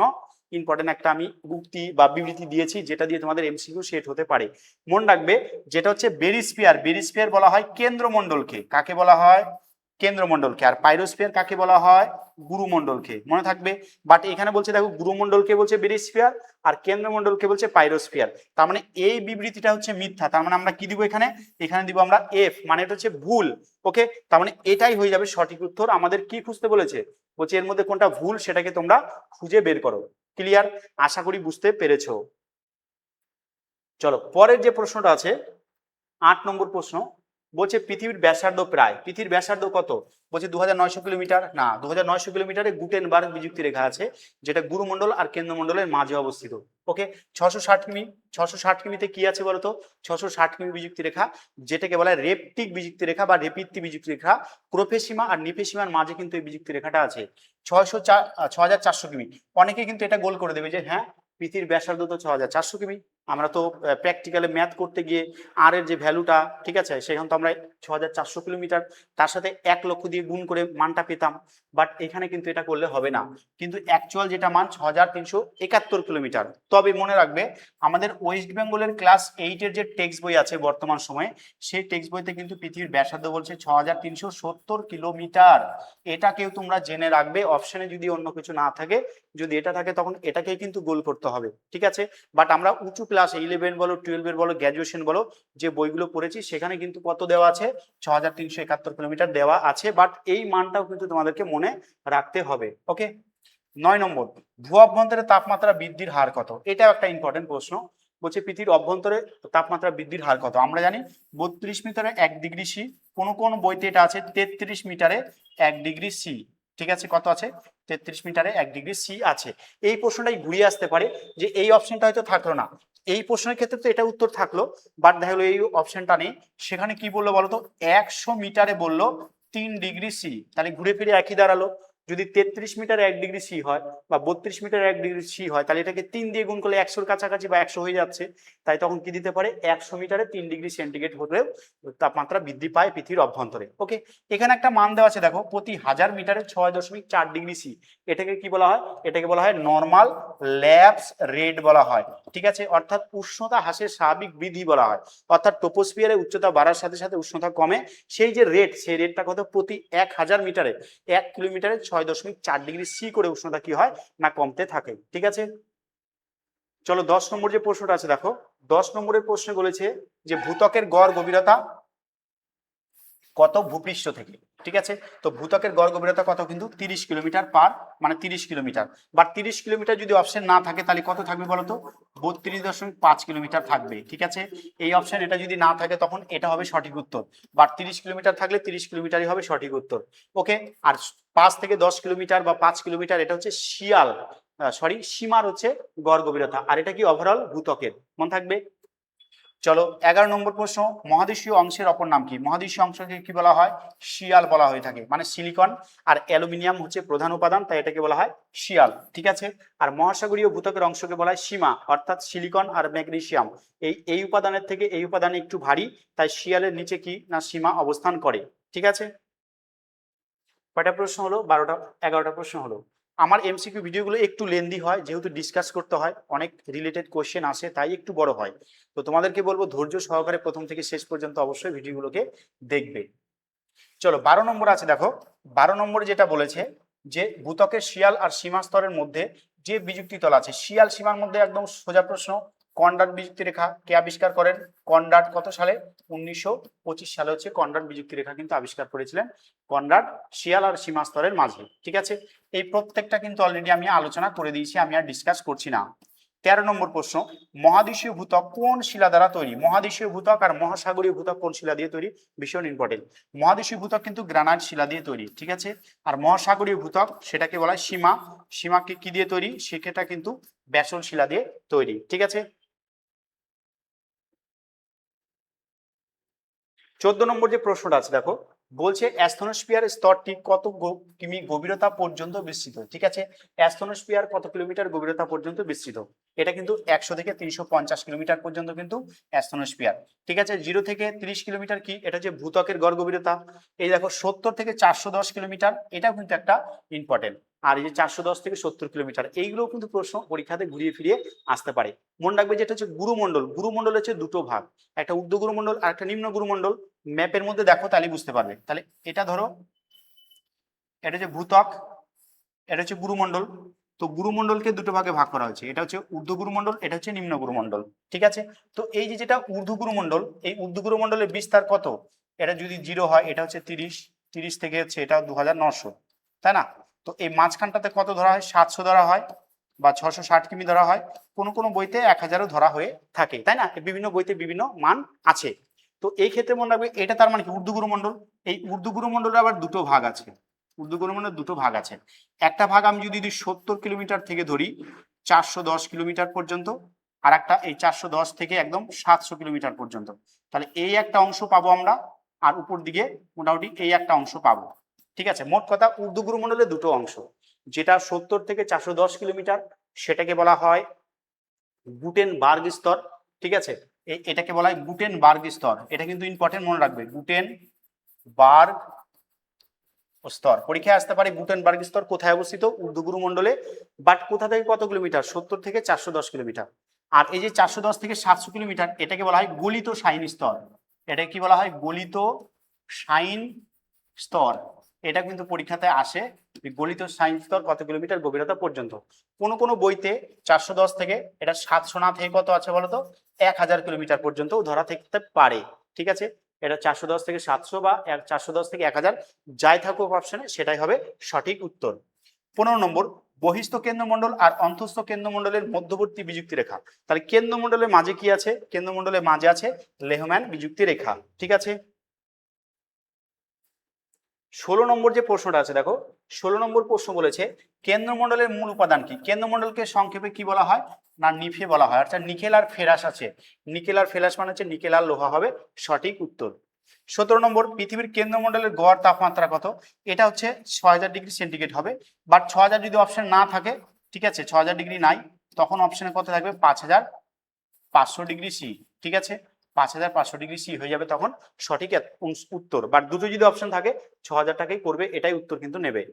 ইম্পর্টেন্ট একটা আমি উক্তি বা বিবৃতি দিয়েছি, যেটা দিয়ে তোমাদের এমসিকিউ সেট হতে পারে। মনে রাখবে, যেটা হচ্ছে বেরিস্ফিয়ার, বেরিস্ফিয়ার বলা হয় কেন্দ্রমণ্ডলকে, কাকে বলা হয়? কেন্দ্রমণ্ডলকে। আর পাইরোস্ফিয়ার কাকে বলা হয়? গুরুমণ্ডলকে, মনে থাকবে। বাট এখানে বলছে দেখো, গুরুমণ্ডলকে বলছে বেরিস্ফিয়ার আর কেন্দ্রমণ্ডলকে বলছে পাইরোস্ফিয়ার, তার মানে এই বিবৃতিটা হচ্ছে মিথ্যা। তার মানে আমরা কি দিব এখানে? এখানে দিব আমরা এফ, মানে এটা হচ্ছে ভুল। ওকে, তার মানে এটাই হয়ে যাবে সঠিক উত্তর। আমাদের কি খুঁজতে বলেছে? বলছে এর মধ্যে কোনটা ভুল সেটাকে তোমরা খুঁজে বের করো। ক্লিয়ার? আশা করি বুঝতে পেরেছো। চলো পরের যে প্রশ্নটা আছে 8 নম্বর প্রশ্ন, বলছে পৃথিবীর ব্যাসার্ধ প্রায়, পৃথিবীর ব্যাসার্ধ কত? বলছে 2900 কিলোমিটার। না, 2900 কিলোমিটারে গুটেনবার্গ বিযুক্তি রেখা আছে, যেটা গুরুমণ্ডল আর কেন্দ্রমণ্ডলের মাঝে অবস্থিত। ওকে, 660 কিমি, 660 কিমিতে কি আছে বলতো? 660 কিমি বিযুক্তি রেখা, যেটাকে বলা হয় রেপটিক বিযুক্তি রেখা বা রেপিত্তি বিযুক্তি রেখা। ক্রোফেসীমা আর নিফেসীমার মাঝে কিন্তু এই বিযুক্তি রেখাটা আছে। 6400 কিমি। অনেকে কিন্তু এটা গোল করে দেবে যে হ্যাঁ, পৃথিবীর ব্যাসার্ধ তো 6400 কিমি। আমরা তো প্র্যাকটিক্যালে ম্যাথ করতে গিয়ে আর এর যে ভ্যালুটা, ঠিক আছে, সেখানে তো আমরা 6400 কিলোমিটার তার সাথে 1 লক্ষ দিয়ে গুণ করে মানটা পেতাম। বাট এখানে কিন্তু এটা করলে হবে না, কিন্তু অ্যাকচুয়াল যেটা মান 6371 কিলোমিটার। তবে মনে রাখবে, আমাদের ওয়েস্ট বেঙ্গলের ক্লাস 8-এর যে টেক্সট বই আছে বর্তমান সময়ে, সেই টেক্সট বইতে কিন্তু পৃথিবীর ব্যাসার্ধ বলছে 6370 কিলোমিটার। এটাকেও তোমরা জেনে রাখবে, অপশনে যদি অন্য কিছু না থাকে, যদি এটা থাকে তখন এটাকেই কিন্তু গোল করতে হবে, ঠিক আছে। বাট আমরা উঁচু ক্লাস 11 বলো, 12 বলো, গ্র্যাজুয়েশন বলো, যে বইগুলো পড়েছি সেখানে কিন্তু কত দেওয়া আছে? 6371 কিলোমিটার দেওয়া আছে। বাট এই মানটাও কিন্তু তোমাদেরকে মনে রাখতে হবে। ওকে, 9 নম্বর, ভূ অভ্যন্তরে তাপমাত্রা বৃদ্ধির হার কত? এটাও একটা ইম্পর্টেন্ট প্রশ্ন। বলছে পৃথিবীর অভ্যন্তরে তাপমাত্রা বৃদ্ধির হার কত? আমরা জানি 32 মিটারে 1 ডিগ্রি সি। কোন কোন বইতে এটা আছে 33 মিটারে 1 ডিগ্রি সি। ঠিক আছে, কত আছে? 33 মিটারে 1 ডিগ্রি সি আছে। এই প্রশ্নটাই ঘুরিয়ে আসতে পারে যে এই অপশনটা হয়তো থাকলো না, এই প্রশ্নের ক্ষেত্রে তো এটা উত্তর থাকলো, বাট দেখা গেলো এই অপশনটা নেই। সেখানে কি বললো বলতো? 100 মিটারে বললো 3 ডিগ্রি সি। তাহলে ঘুরে ফিরে একই দাঁড়ালো। যদি 33 মিটারে 1 ডিগ্রি সি হয় বা 32 মিটারে 1 ডিগ্রি সি হয়, তাহলে এটাকে 3 দিয়ে গুণ করলে 100-র কাছাকাছি বা 100 হয়ে যাচ্ছে। তাই তখন কি দিতে পারে? 100 মিটারে 3 ডিগ্রি সেন্টিগ্রেড হলেও তাপমাত্রা বৃদ্ধি পায় পৃথিবীর অভ্যন্তরে। ওকে, এখানে একটা মান দেওয়া আছে দেখো, প্রতি 1000 মিটারে 6.4 ডিগ্রি সি। এটাকে কি বলা হয়? এটাকে বলা হয় নর্মাল ল্যাপস রেট বলা হয়, ঠিক আছে। অর্থাৎ উষ্ণতা হ্রাসের স্বাভাবিক বৃদ্ধি বলা হয়। অর্থাৎ ট্রপোস্ফিয়ারের উচ্চতা বাড়ার সাথে সাথে উষ্ণতা কমে, সেই যে রেট, সেই রেটটা কত? প্রতি 1000 মিটারে 1 কিলোমিটারে 6.4 ডিগ্রি সি করে উষ্ণতা কি হয় না কমতে থাকে, ঠিক আছে। চলো 10 নম্বর যে প্রশ্নটা আছে দেখো, 10 নম্বরের প্রশ্নে বলেছে যে ভূত্বকের গড় গভীরতা কত ভূপৃষ্ঠ থেকে? ঠিক আছে, তো ভূত্বকের গড় গভীরতা কত? কিন্তু 30 কিলোমিটার পার, মানে 30 কিলোমিটার। বাট 30 কিলোমিটার যদি অপশন না থাকে তাহলে কত থাকবে বলতো? 32.5 কিলোমিটার থাকবে, ঠিক আছে। এই অপশন এটা যদি না থাকে তখন এটা হবে সঠিক উত্তর। বাট 30 কিলোমিটার থাকলে 30 কিলোমিটারই হবে সঠিক উত্তর। ওকে, আর 5 থেকে 10 কিলোমিটার বা 5 কিলোমিটার এটা হচ্ছে সীমার হচ্ছে গড় গভীরতা, আর এটা কি ওভারঅল ভূত্বকের, মনে থাকবে। চলো 11 নম্বর প্রশ্ন, মহাদেশীয় অংশের অপর নাম কি? মহাদেশীয় অংশকে কি বলা হয়? শিয়াল বলা হয়ে থাকে। মানে সিলিকন আর অ্যালুমিনিয়াম হচ্ছে প্রধান উপাদান, তাই এটাকে বলা হয় শিয়াল, ঠিক আছে। আর মহাসাগরীয় ভূত্বকের অংশকে বলা হয় সীমা, অর্থাৎ সিলিকন আর ম্যাগনেসিয়াম। এই উপাদানের থেকে এই উপাদান একটু ভারী, তাই শিয়ালের নিচে কি না সীমা অবস্থান করে, ঠিক আছে। কয়টা প্রশ্ন হলো? 12টা, 11টা প্রশ্ন হলো। আমার এমসিকিউ ভিডিওগুলো একটু লেন্দি হয়, যেহেতু ডিসকাস করতে হয়, অনেক রিলেটেড কোশ্চেন আসে, তাই একটু বড় হয়। তো তোমাদেরকে বলবো ধৈর্য সহকারে প্রথম থেকে শেষ পর্যন্ত অবশ্যই ভিডিওগুলোকে দেখবে। চলো 12 নম্বর আছে দেখো, 12 নম্বরে যেটা বলেছে যে ভূত্বকের শিয়াল আর সীমা স্তরের মধ্যে যে বিযুক্তি তল আছে, শিয়াল সীমার মধ্যে একদম সোজা প্রশ্ন, কনরাড বিযুক্তি রেখা কে আবিষ্কার করেন? কনরাড কত সালে? 1925 সালে হচ্ছে কনরাড বিযুক্তি রেখা কিন্তু আবিষ্কার করেছিলেন কনরাড, শিয়াল আর সীমা স্তরের মাঝে, ঠিক আছে। এই প্রত্যেকটা কিন্তু অলরেডি আমি আলোচনা করে দিয়েছি, আমি আর ডিসকাস করছি না। 13 নম্বর প্রশ্ন, মহাদেশীয় ভূত্বক কোন শিলা দ্বারা তৈরি? মহাদেশীয় ভূত্বক আর মহাসাগরীয় ভূত্বক কোন শিলা দিয়ে তৈরি? ভীষণ ইম্পর্টেন্ট। মহাদেশীয় ভূত্বক কিন্তু গ্রানাইট শিলা দিয়ে তৈরি, ঠিক আছে। আর মহাসাগরীয় ভূত্বক সেটাকে বলা হয় সীমা। সীমাকে কি দিয়ে তৈরি? সেটা কিন্তু ব্যাসল্ট শিলা দিয়ে তৈরি, ঠিক আছে। 14 নম্বর যে প্রশ্নটা আছে দেখো, বলছে অ্যাস্থনোস্ফিয়ার স্তরটি কত কিমি গভীরতা পর্যন্ত বিস্তৃত, ঠিক আছে। অ্যাস্থনোস্ফিয়ার কত কিলোমিটার গভীরতা পর্যন্ত বিস্তৃত? এটা কিন্তু 100 থেকে 350 কিলোমিটার পর্যন্ত কিন্তু অ্যাস্থনোস্ফিয়ার, ঠিক আছে। 0 থেকে 30 কিলোমিটার কি? এটা যে ভূত্বকের গড় গভীরতা। এই দেখো 70 থেকে 410 কিলোমিটার, এটাও কিন্তু একটা ইম্পর্টেন্ট। আর এই যে 410 থেকে 70 কিলোমিটার, এইগুলোও কিন্তু প্রশ্ন পরীক্ষাতে ঘুরিয়ে ফিরিয়ে আসতে পারে। মনে রাখবে যেটা হচ্ছে গুরুমণ্ডল, গুরুমণ্ডল হচ্ছে দুটো ভাগ, একটা ঊর্ধ্ব গুরুমণ্ডল আর একটা নিম্ন গুরুমণ্ডল। ম্যাপের মধ্যে দেখো তাহলে বুঝতে পারবে। তাহলে এটা ধরো, এটা হচ্ছে ভূত্বক, এটা হচ্ছে গুরুমণ্ডল। তো গুরুমণ্ডলকে দুটো ভাগে ভাগ করা হয়েছে, এটা হচ্ছে ঊর্ধ্ব গুরুমণ্ডল, এটা হচ্ছে নিম্ন গুরুমণ্ডল, ঠিক আছে। তো এই যে যেটা ঊর্ধ্ব গুরুমণ্ডল, এই ঊর্ধ্ব গুরুমণ্ডলের বিস্তার কত? এটা যদি 0 হয় এটা হচ্ছে 30, 30 থেকে হচ্ছে এটা 2900, তাই না। তো এই মাঝখানটাতে কত ধরা হয়? 700 ধরা হয়। বা 660 কিমি ধরা হয়, কোনো কোনো বইতে 1000ও ধরা হয়ে থাকে, তাই না? বিভিন্ন বইতে বিভিন্ন মান আছে। তো এই ক্ষেত্রে মনে রাখবে এটা তার মানে কি ঊর্ধ্ব গুরুমণ্ডল। এই ঊর্ধ্ব গুরুমণ্ডলের আবার দুটো ভাগ আছে, ঊর্ধ্ব গুরুমণ্ডলের দুটো ভাগ আছে। একটা ভাগ আমি যদি 70 কিলোমিটার থেকে ধরি 410 কিলোমিটার পর্যন্ত, আর একটা এই 410 থেকে একদম 700 কিলোমিটার পর্যন্ত। তাহলে এই একটা অংশ পাবো আমরা, আর উপর দিকে মোটামুটি এই একটা অংশ পাবো। ঠিক আছে, মোট কথা ঊর্ধ্ব গুরুমণ্ডলে দুটো অংশ, যেটা 70 থেকে 410 কিলোমিটার সেটাকে বলা হয় গুটেনবার্গ স্তর। ঠিক আছে, এটাকে বলা হয় গুটেনবার্গ স্তর। এটা কিন্তু ইম্পর্টেন্ট, মনে রাখবে গুটেনবার্গ স্তর। পরীক্ষায় আসতে পারে গুটেনবার্গ স্তর কোথায় অবস্থিত, ঊর্ধ্ব গুরুমণ্ডলে। বাট কোথা থেকে কত কিলোমিটার, 70 থেকে 410 কিলোমিটার। আর এই যে 410 থেকে 700 কিলোমিটার এটাকে বলা হয় গলিত সাইন স্তর। এটা কি বলা হয়, গলিত সাইন স্তর। এটা কিন্তু পরীক্ষাতে আসে, গলিত সাইন স্তর কত কিলোমিটার গভীরতা পর্যন্ত। কোন কোন বইতে 410 থেকে এটা 700 না থেকে কত আছে বলতো, 1000 কিলোমিটার পর্যন্ত ধরা থাকতে পারে। ঠিক আছে, এটা 410 থেকে 700 বা 410 থেকে 1000 যাই থাকুক অপশনে, সেটাই হবে সঠিক উত্তর। 15 নম্বর, বহিস্থ কেন্দ্রমণ্ডল আর অন্তঃস্থ কেন্দ্রমণ্ডলের মধ্যবর্তী বিযুক্তি রেখা। তাহলে কেন্দ্রমণ্ডলের মাঝে কি আছে, কেন্দ্রমণ্ডলের মাঝে আছে লেহম্যান বিযুক্তি রেখা। ঠিক আছে, 16 নম্বর যে প্রশ্নটা আছে দেখো, 16 নম্বর প্রশ্ন বলেছে কেন্দ্রমণ্ডলের মূল উপাদান কি। কেন্দ্রমণ্ডলকে সংক্ষেপে কি বলা হয় না, নিফে বলা হয়। অর্থাৎ নিকেল আর ফেরাস আছে, নিকেল আর ফেরাস মানে হচ্ছে নিকেল আর লোহা হবে সঠিক উত্তর। 17 নম্বর, পৃথিবীর কেন্দ্রমণ্ডলের গড় তাপমাত্রা কত। এটা হচ্ছে 6000 ডিগ্রি সেন্টিগ্রেড হবে। বাট 6000 যদি অপশন না থাকে, ঠিক আছে 6000 ডিগ্রি নাই, তখন অপশনে কত থাকবে 5500 ডিগ্রি সি। ঠিক আছে, 5500 ডিগ্রি সি হয়ে যাবে তখন সঠিক উত্তর। বাট দুটো যদি অপশন থাকে 6000 টাকাই করবে, এটাই উত্তর কিন্তু নেবে।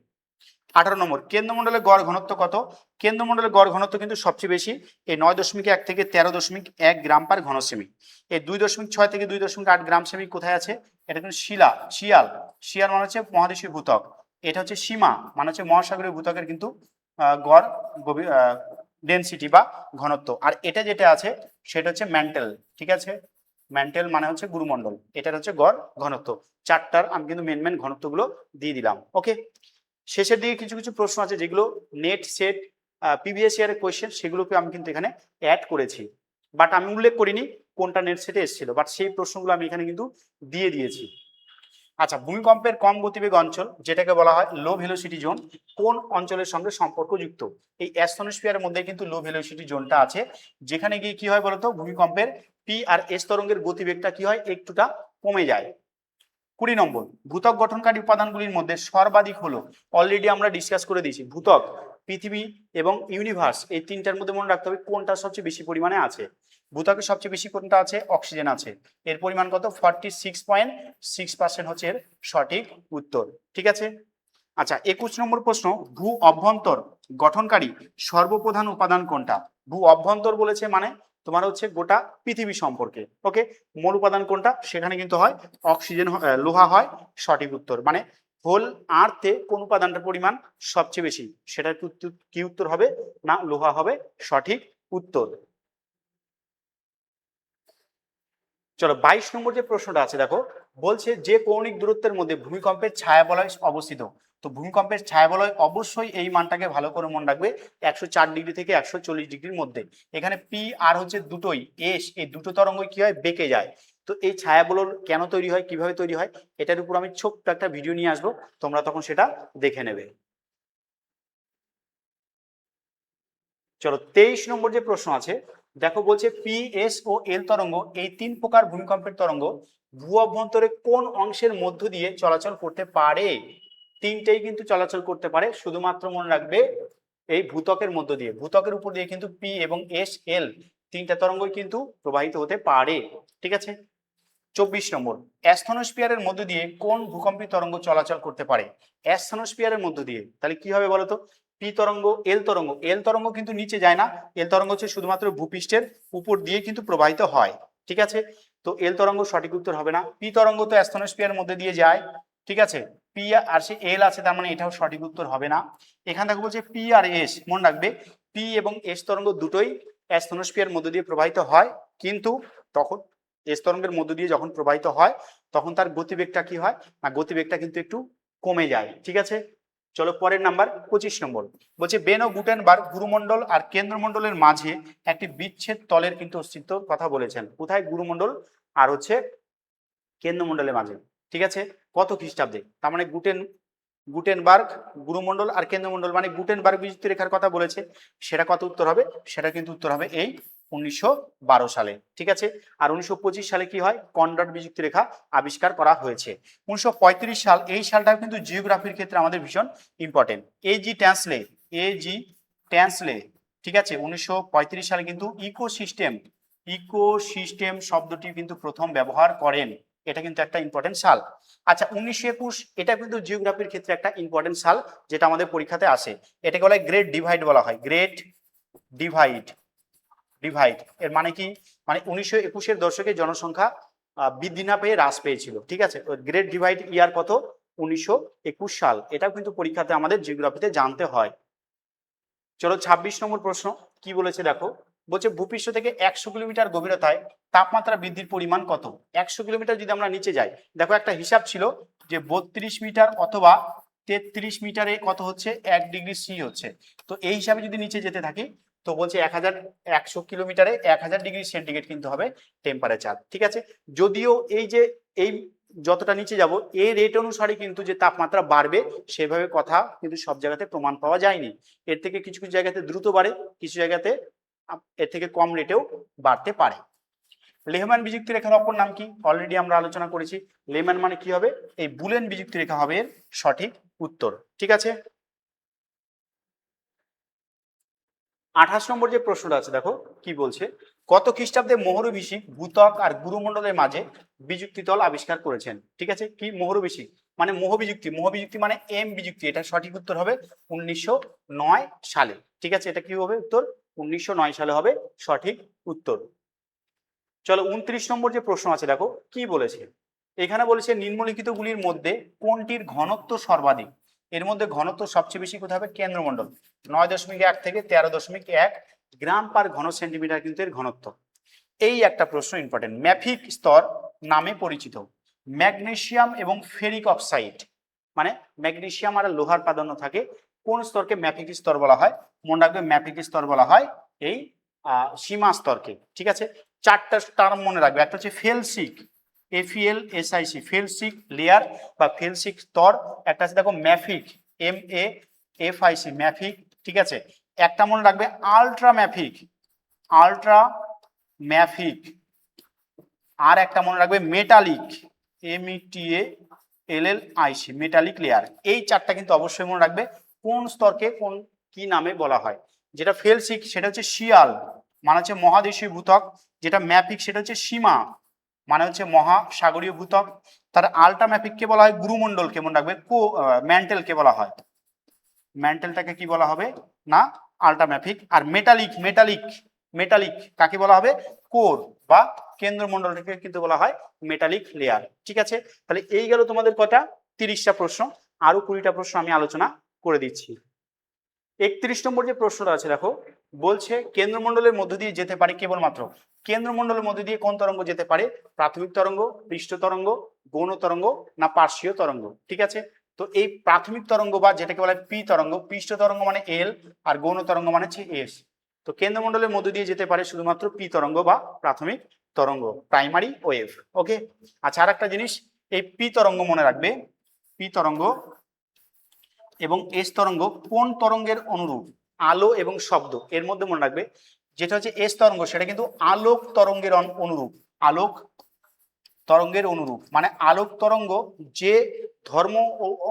18 নম্বর, কেন্দ্রমণ্ডলের গড় ঘনত্ব কত। কেন্দ্রমণ্ডলের গড় ঘনত্ব কিন্তু সবচেয়ে বেশি, এই 9.1 থেকে 13.1 গ্রাম পার ঘন সেমি। এই 2.6 থেকে 2.8 গ্রাম সেমি কোথায় আছে, এটা কিন্তু শিয়াল। শিয়াল মানে হচ্ছে মহাদেশীয় ভূত্বক, এটা হচ্ছে সীমা মানে হচ্ছে মহাসাগরীয় ভূত্বকের কিন্তু গড় গভীর ডেনসিটি বা ঘনত্ব। আর এটা যেটা আছে সেটা হচ্ছে ম্যান্টেল। ঠিক আছে, ম্যান্টেল মানে হচ্ছে গুরুমণ্ডল, এটার হচ্ছে গড় ঘনত্ব। চারটার আমি কিন্তু মেন ঘনত্বগুলো দিয়ে দিলাম। ওকে, শেষের দিকে কিছু কিছু প্রশ্ন আছে যেগুলো নেট সেট প্রিভিয়াস ইয়ারের কোয়েশ্চেন, সেগুলোকে আমি কিন্তু এখানে অ্যাড করেছি। বাট আমি উল্লেখ করিনি কোনটা নেট সেটে এসেছিল, বাট সেই প্রশ্নগুলো আমি এখানে কিন্তু দিয়ে দিয়েছি। আচ্ছা, ভূমিকম্পের কম গতিবেগ অঞ্চল যেটাকে বলা হয় লো ভেলোসিটি জোন, কোন অঞ্চলের সঙ্গে সম্পর্কযুক্ত। এই অ্যাস্ট্রোস্ফিয়ারের মধ্যে কিন্তু লো ভেলোসিটি জোনটা আছে, যেখানে গিয়ে কি হয় বলতো, ভূমিকম্পের পি আর এস তরঙ্গের গতিবেগটা কি হয়, একটুটা কমে যায়। 20 নম্বর, ভূত্বক গঠনকারী উপাদানগুলির মধ্যে সর্বাধিক হলো, অলরেডি আমরা ডিসকাস করে দিয়েছি, ভূত্বক, পৃথিবী এবং ইউনিভার্স, এই তিনটার মধ্যে মনে রাখতে হবে কোনটা সবচেয়ে বেশি পরিমাণে আছে। ভূত্বকের সবচেয়ে বেশি কোনটা আছে, অক্সিজেন আছে, এর পরিমাণ কত 46.6% হচ্ছে এর সঠিক উত্তর। ঠিক আছে, আচ্ছা 21 নম্বর প্রশ্ন, ভূ অভ্যন্তর গঠনকারী সর্বপ্রধান উপাদান কোনটা। ভূ অভ্যন্তর বলেছে মানে তোমার হচ্ছে গোটা পৃথিবী সম্পর্কে। ওকে, মূল উপাদান কোনটা, সেখানে কিন্তু হয় অক্সিজেন, লোহা হয় সঠিক উত্তর। মানে হোল আর্থে কোন উপাদানটার পরিমাণ সবচেয়ে বেশি, সেটার কি উত্তর হবে না, লোহা হবে সঠিক উত্তর। চলো 22 নম্বর যে প্রশ্নটা আছে দেখো, বলছে যে কৌণিক দূরত্বের মধ্যে ভূমিকম্পের ছায়াবলয় অবস্থিত। তো ভূমিকম্পের ছায়াবলয় অবশ্যই এই মানটাকে ভালো করে মনে রাখবে, 104 ডিগ্রি থেকে 140 ডিগ্রির মধ্যে। এখানে পি আর হচ্ছে দুটোই এস, এই দুটো তরঙ্গ কি হয়, বেঁকে যায়। তো এই ছায়াবলয় কেন তৈরি হয়, কিভাবে তৈরি হয়, এটার উপর আমি ছোট্ট একটা ভিডিও নিয়ে আসবো, তোমরা তখন সেটা দেখে নেবে। চলো 23 নম্বর যে প্রশ্ন আছে দেখো, বলছে পি এস ও এল তরঙ্গ, এই তিন প্রকার ভূমিকম্পের তরঙ্গ ভূ অভ্যন্তরে কোন অংশের মধ্য দিয়ে চলাচল করতে পারে। তিনটেই কিন্তু চলাচল করতে পারে, শুধুমাত্র মনে রাখবে এই ভূত্বকের মধ্য দিয়ে, ভূত্বকের উপর দিয়ে কিন্তু পি এবং এস এল তিনটা তরঙ্গই কিন্তু প্রবাহিত হতে পারে। ঠিক আছে, 24 নম্বর, অ্যাস্থনোস্ফিয়ারের মধ্য দিয়ে কোন ভূকম্পী তরঙ্গ চলাচল করতে পারে। অ্যাস্থনোস্ফিয়ারের মধ্য দিয়ে, তাহলে কি হবে বলতো, পি তরঙ্গ, এল তরঙ্গ। এল তরঙ্গ কিন্তু নিচে যায় না, এল তরঙ্গ হচ্ছে শুধুমাত্র ভূপৃষ্ঠের উপর দিয়ে কিন্তু প্রবাহিত হয়। ঠিক আছে, তো এল তরঙ্গ সঠিক উত্তর হবে না। পি তরঙ্গ তো অ্যাস্থনোস্ফিয়ারের মধ্যে দিয়ে যায়। ঠিক আছে, পি আর সে এল আছে, তার মানে এটাও সঠিক উত্তর হবে না। এখান থেকে বলছে পি আর এস, মনে রাখবে পি এবং এস তরঙ্গ দুটোই অ্যাস্থনোস্ফিয়ারের মধ্যে দিয়ে প্রবাহিত হয়, কিন্তু তখন এস তরঙ্গের মধ্য দিয়ে যখন প্রবাহিত হয় তখন তার গতিবেগটা কি হয় না, গতিবেগটা কিন্তু একটু কমে যায়। ঠিক আছে, চলো পরের নাম্বার 25 নম্বর বলছে বেন ও গুটেনবার্গ গুরুমণ্ডল আর কেন্দ্রমণ্ডলের মাঝে একটি বিচ্ছেদ তলের কিন্তু অস্তিত্ব কথা বলেছেন। কোথায়? গুরুমণ্ডল আর হচ্ছে কেন্দ্রমণ্ডলের মাঝে। ঠিক আছে, কত খ্রিস্টাব্দে? তার মানে গুটেনবার্গ গুরুমণ্ডল আর কেন্দ্রমণ্ডল মানে গুটেনবার্গ বিযুক্ত রেখার কথা বলেছে, সেটা কত উত্তর হবে? সেটা কিন্তু উত্তর হবে এই 1912 সালে। ঠিক আছে, আর 1925 সালে কি হয়? কনরাড বিযুক্ত রেখা আবিষ্কার করা হয়েছে। 1935 সাল, এই সালটা কিন্তু জিওগ্রাফির ক্ষেত্রে আমাদের ভীষণ ইম্পর্টেন্ট। এজি ট্যান্সলে, ঠিক আছে, 1935 সালে কিন্তু ইকোসিস্টেম শব্দটি কিন্তু প্রথম ব্যবহার করেন। এটা কিন্তু একটা ইম্পর্টেন্ট সাল। আচ্ছা 1921, এটা কিন্তু জিওগ্রাফির ক্ষেত্রে একটা ইম্পর্টেন্ট সাল, যেটা আমাদের পরীক্ষাতে আসে। এটাকে বলা হয় গ্রেট ডিভাইড বলা হয়, গ্রেট ডিভাইড। এর মানে কি? মানে 1921 এর দশকে জনসংখ্যা বৃদ্ধি না পেয়ে হ্রাস পেয়েছিল। ঠিক আছে, গ্রেট ডিভাইড ইয়ার কত? 1921 সাল। এটাও কিন্তু পরীক্ষাতে আমাদের জিওগ্রাফিতে জানতে হয়। চলো 26 নম্বর প্রশ্ন কি বলেছে দেখো, বলছে ভূপৃষ্ঠ থেকে 100 কিলোমিটার গভীরতায় তাপমাত্রা বৃদ্ধির পরিমাণ কত? 100 কিলোমিটার যদি আমরা নিচে যাই, দেখো একটা হিসাব ছিল যে 32 মিটার অথবা 33 মিটারে কত হচ্ছে? 1 ডিগ্রি সি হচ্ছে। তো এই হিসাবে যদি নিচে যেতে থাকি, তো বলছে 100 কিলোমিটারে 1000 ডিগ্রি সেন্টিগ্রেড কিন্তু হবে টেম্পারেচার। ঠিক আছে, যদিও এই যতটা নিচে যাব এই রেট অনুসারে কিন্তু যে তাপমাত্রা বাড়বে সেভাবে কথা কিন্তু সব জায়গাতে প্রমাণ পাওয়া যায়নি। এর থেকে কিছু কিছু জায়গাতে দ্রুত বাড়ে, কিছু জায়গাতে এর থেকে কম রেটেও বাড়তে পারে। লেহম্যান বিযুক্ত রেখার অপর নাম কি? অলরেডি আমরা আলোচনা করেছি। লেহম্যান মানে কি হবে? এই বুলেন বিযুক্ত রেখা হবে এর সঠিক উত্তর। ঠিক আছে, 28 নম্বর যে প্রশ্নটা আছে দেখো কি বলছে, কত খ্রিস্টাব্দে মোহরবিষিক ভূত্বক আর গুরুমণ্ডলের মাঝে বিযুক্তি তল আবিষ্কার করেছেন? ঠিক আছে, কি মোহরবিষিক মানে মোহবিযুক্তি মানে এম বিযুক্তি। এটা সঠিক উত্তর হবে 1909 সালে। ঠিক আছে, এটা কি হবে উত্তর? 1909 সালে হবে সঠিক উত্তর। চলো 29 নম্বর যে প্রশ্ন আছে দেখো কি বলেছে, এখানে বলেছে নিম্নলিখিত গুলির মধ্যে কোনটির ঘনত্ব সর্বাধিক? এর মধ্যে ঘনত্ব সবচেয়ে বেশি কোথায় হবে? কেন্দ্রমণ্ডল, 9.1 থেকে 13.1 গ্রাম পার ঘন সেন্টিমিটার কিন্তু এর ঘনত্ব। এই একটা প্রশ্ন ইম্পর্টেন্ট। ম্যাফিক স্তর নামে পরিচিত ম্যাগনেসিয়াম এবং ফেরিক অক্সাইড, মানে ম্যাগনেসিয়াম আর লোহার প্রাধান্য থাকে, কোন স্তরকে ম্যাফিক স্তর বলা হয়? মনে রাখবে ম্যাফিক স্তর বলা হয় এই সীমা স্তরকে। ঠিক আছে, চারটা টার্ম মনে রাখবে, একটা হচ্ছে ফেলসিক, FELSIC ফেলসিক লেয়ার বা ফেলসিক স্তর, একটা আছে দেখো ম্যাফিক MAFIC ম্যাফিক। ঠিক আছে, একটা মনে রাখবে আলট্রা ম্যাফিক, আর একটা মনে রাখবে মেটালিক METALLIC মেটালিক লেয়ার। এই চারটা কিন্তু অবশ্যই মনে রাখবে কোন স্তরকে কোন কি নামে বলা হয়। যেটা ফেলসিক সেটা হচ্ছে শিয়াল, মানে হচ্ছে মহাদেশীয় ভূত্বক। যেটা ম্যাফিক সেটা হচ্ছে সীমা, মানে হচ্ছে মহাসাগরীয় ভূত্বক। তার আলট্রা ম্যাফিককে বলা হয় গুরুমণ্ডলকে মনে রাখবে, ম্যান্টেলকে বলা হয়, ম্যান্টেলটাকে কি বলা হবে না? আলট্রা ম্যাফিক। আর মেটালিক কাকে বলা হবে? কোর বা কেন্দ্রমণ্ডলটাকে কিন্তু বলা হয় মেটালিক লেয়ার। ঠিক আছে, তাহলে এই গেল তোমাদের কটা? 30টা প্রশ্ন। আরো 20টা প্রশ্ন আমি আলোচনা করে দিচ্ছি। 31 নম্বর যে প্রশ্নটা আছে দেখো বলছে কেন্দ্রমণ্ডলের মধ্য দিয়ে যেতে পারে কেবলমাত্র, কেন্দ্রমণ্ডলের মধ্য দিয়ে কোন তরঙ্গ যেতে পারে? প্রাথমিক তরঙ্গ, পৃষ্ঠ তরঙ্গ, গৌণ তরঙ্গ না পার্শ্বীয় তরঙ্গ? ঠিক আছে, তো এই প্রাথমিক তরঙ্গ বা যেটাকে বলা হয় পি তরঙ্গ, পৃষ্ঠ তরঙ্গ মানে এল, আর গৌণ তরঙ্গ মানে হচ্ছে এস। তো কেন্দ্রমণ্ডলের মধ্য দিয়ে যেতে পারে শুধুমাত্র পি তরঙ্গ বা প্রাথমিক তরঙ্গ, প্রাইমারি ওয়েভ। ওকে, আচ্ছা আর একটা জিনিস, এই পি তরঙ্গ মনে রাখবে, পি তরঙ্গ এবং এস তরঙ্গ কোন তরঙ্গের অনুরূপ? আলো এবং শব্দ এর মধ্যে মনে রাখবে, যেটা হচ্ছে এস তরঙ্গ সেটা কিন্তু আলোক তরঙ্গের অনুরূপ, আলোক তরঙ্গের অনুরূপ, মানে আলোক তরঙ্গ যে ধর্ম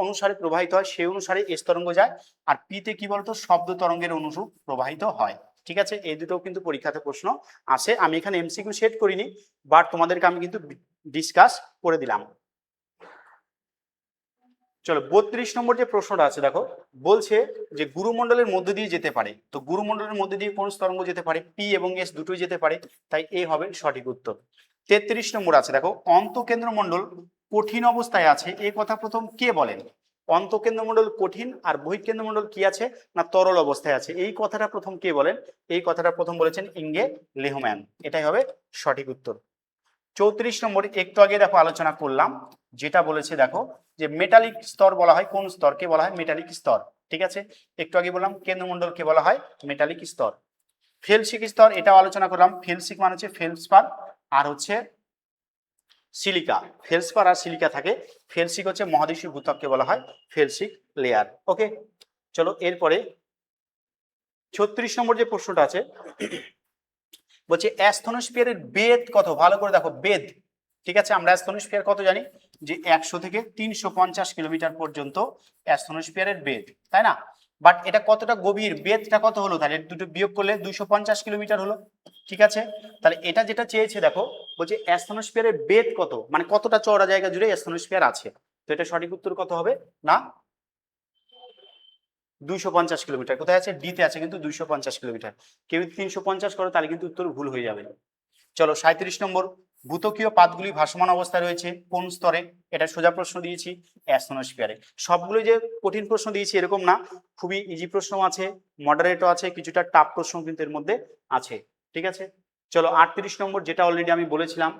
অনুসারে প্রবাহিত হয় সেই অনুসারে এস তরঙ্গ যায়। আর পিতে কি বলতো? শব্দ তরঙ্গের অনুরূপ প্রবাহিত হয়। ঠিক আছে, এই দুটো কিন্তু পরীক্ষাতে প্রশ্ন আসে। আমি এখানে MCQ সেট করিনি, বাট তোমাদেরকে আমি কিন্তু ডিসকাস করে দিলাম। চলো 32 নম্বর যে প্রশ্নটা আছে দেখো বলছে যে গুরুমণ্ডলের মধ্য দিয়ে যেতে পারে, তো গুরুমণ্ডলের মধ্যে দিয়ে কোন তরঙ্গ যেতে পারে? পি এবং এস দুটোই যেতে পারে, তাই এ হবে সঠিক উত্তর। 33 নম্বর আছে দেখো অন্তঃকেন্দ্রমণ্ডল কঠিন অবস্থায় আছে, এই কথা প্রথম কে বলেন? অন্তঃকেন্দ্রমণ্ডল কঠিন আর বহিঃকেন্দ্রমণ্ডল কি আছে না তরল অবস্থায় আছে, এই কথাটা প্রথম কে বলেন? এই কথাটা প্রথম বলেছেন ইঙ্গে লেহম্যান, এটাই হবে সঠিক উত্তর। 34 নম্বর একটু আগে দেখো আলোচনা করলাম, যেটা বলেছে দেখো যে মেটালিক স্তর বলা হয় কোন স্তরকে বলা হয় মেটালিক স্তর। ঠিক আছে, একটু আগে বললাম কেন্দ্রমণ্ডলকে বলা হয় মেটালিক স্তর। ফেলসিক স্তর এটাও আলোচনা করলাম, ফেলসিক মানে হচ্ছে ফেলসপার আর হচ্ছে সিলিকা, ফেলসপার আর সিলিকা থাকে। ফেলসিক হচ্ছে মহাদেশীয় ভূত্বককে বলা হয় ফেলসিক লেয়ার। ওকে, চলো এরপরে 36 নম্বর যে প্রশ্নটা আছে বলছে অ্যাস্থনোস্ফিয়ারের বেদ কত, ভালো করে দেখো বেদ। ঠিক আছে, আমরা অ্যাস্থনোস্ফিয়ার কত জানি যে 100 থেকে 350 কিলোমিটার পর্যন্ত অ্যাস্থনোস্ফিয়ারের বেদ, তাই না? বাট এটা কতটা গভীর, বেদটা কত হলো, তাহলে দুটো বিয়োগ করলে 250 কিলোমিটার হলো। ঠিক আছে, তাহলে এটা যেটা চেয়েছে দেখো বলছে অ্যাস্থনোস্ফিয়ারের বেদ কত, মানে কতটা চওড়া জায়গা জুড়ে অ্যাস্থনোস্ফিয়ার আছে। তো এটা সঠিক উত্তর কত হবে না 250 কিলোমিটার। কোথায় আছে, ডিতে আছে কিন্তু 250 কিলোমিটার। কেউ 350 করো তাহলে কিন্তু উত্তর ভুল হয়ে যাবে। চলো 37 নম্বর, ভূত্বকীয় পাতগুলি ভাসমান অবস্থায় রয়েছে কোন স্তরে, এটা সোজা প্রশ্ন দিয়েছি অ্যাস্থনোস্ফিয়ারে। সবগুলো যে কঠিন প্রশ্ন দিয়েছি এরকম না, খুবই ইজি প্রশ্ন আছে, মডারেটও আছে, কিছুটা টাফ প্রশ্ন কিন্তু এর মধ্যে আছে। ঠিক আছে, চলো 38 নম্বর, যেটা অলরেডি আমি বলেছিলাম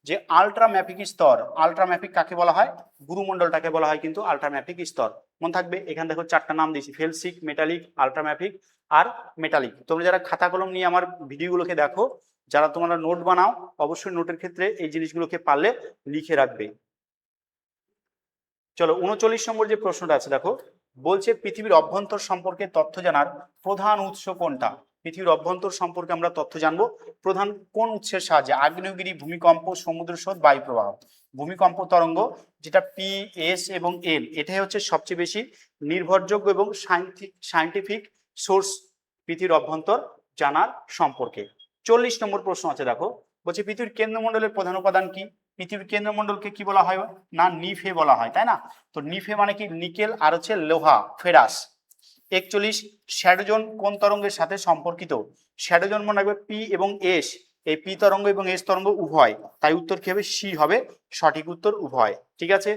যে আল্ট্রাম্যাফিক স্তর, আল্ট্রাম্যাফিক কাকে বলা হয়, গুরুমণ্ডলটাকে বলা হয় কিন্তু আল্ট্রাম্যাফিক স্তর। মনে থাকবে এখানে দেখো 4টা নাম দিয়েছি, ফেলসিক, মেটালিক, আল্ট্রাম্যাফিক আর মেটালিক। তোমরা যারা খাতা কলম নিয়ে আমার ভিডিওগুলোকে দেখো, যারা তোমরা নোট বানাও, অবশ্যই নোটের ক্ষেত্রে এই জিনিসগুলোকে পারলে লিখে রাখবে। চলো 39 নম্বর যে প্রশ্নটা আছে দেখো বলছে পৃথিবীর অভ্যন্তর সম্পর্কে তথ্য জানার প্রধান উৎস কোনটা। পৃথিবীর অভ্যন্তর সম্পর্কে আমরা তথ্য জানবো প্রধান কোন উৎসের সাহায্যে, আগ্নেয়গিরি, ভূমিকম্প, সমুদ্র স্রোত, বায়ু প্রবাহ। ভূমিকম্প তরঙ্গ যেটা পি, এস এবং এল, এটাই হচ্ছে সবচেয়ে বেশি নির্ভরযোগ্য এবং সায়েন্টিফিক সোর্স পৃথিবীর অভ্যন্তর জানার সম্পর্কে। 40 নম্বর প্রশ্ন আছে দেখো বলছে পৃথিবীর কেন্দ্রমণ্ডলের প্রধান উপাদান কি। পৃথিবীর কেন্দ্রমণ্ডলকে কি বলা হয় না নিফে বলা হয়, তাই না? তো নিফে মানে কি, নিকেল আর হচ্ছে লোহা, ফেরাস। 41 শ্যাডোজন কোন তরঙ্গের সাথে সম্পর্কিত। শ্যাডোজন মনে রাখবে পি এবং এস, এই পি তরঙ্গ এবং এস তরঙ্গ উভয়, তাই উত্তর কি হবে, সি হবে সঠিক উত্তর, উভয়। ঠিক আছে,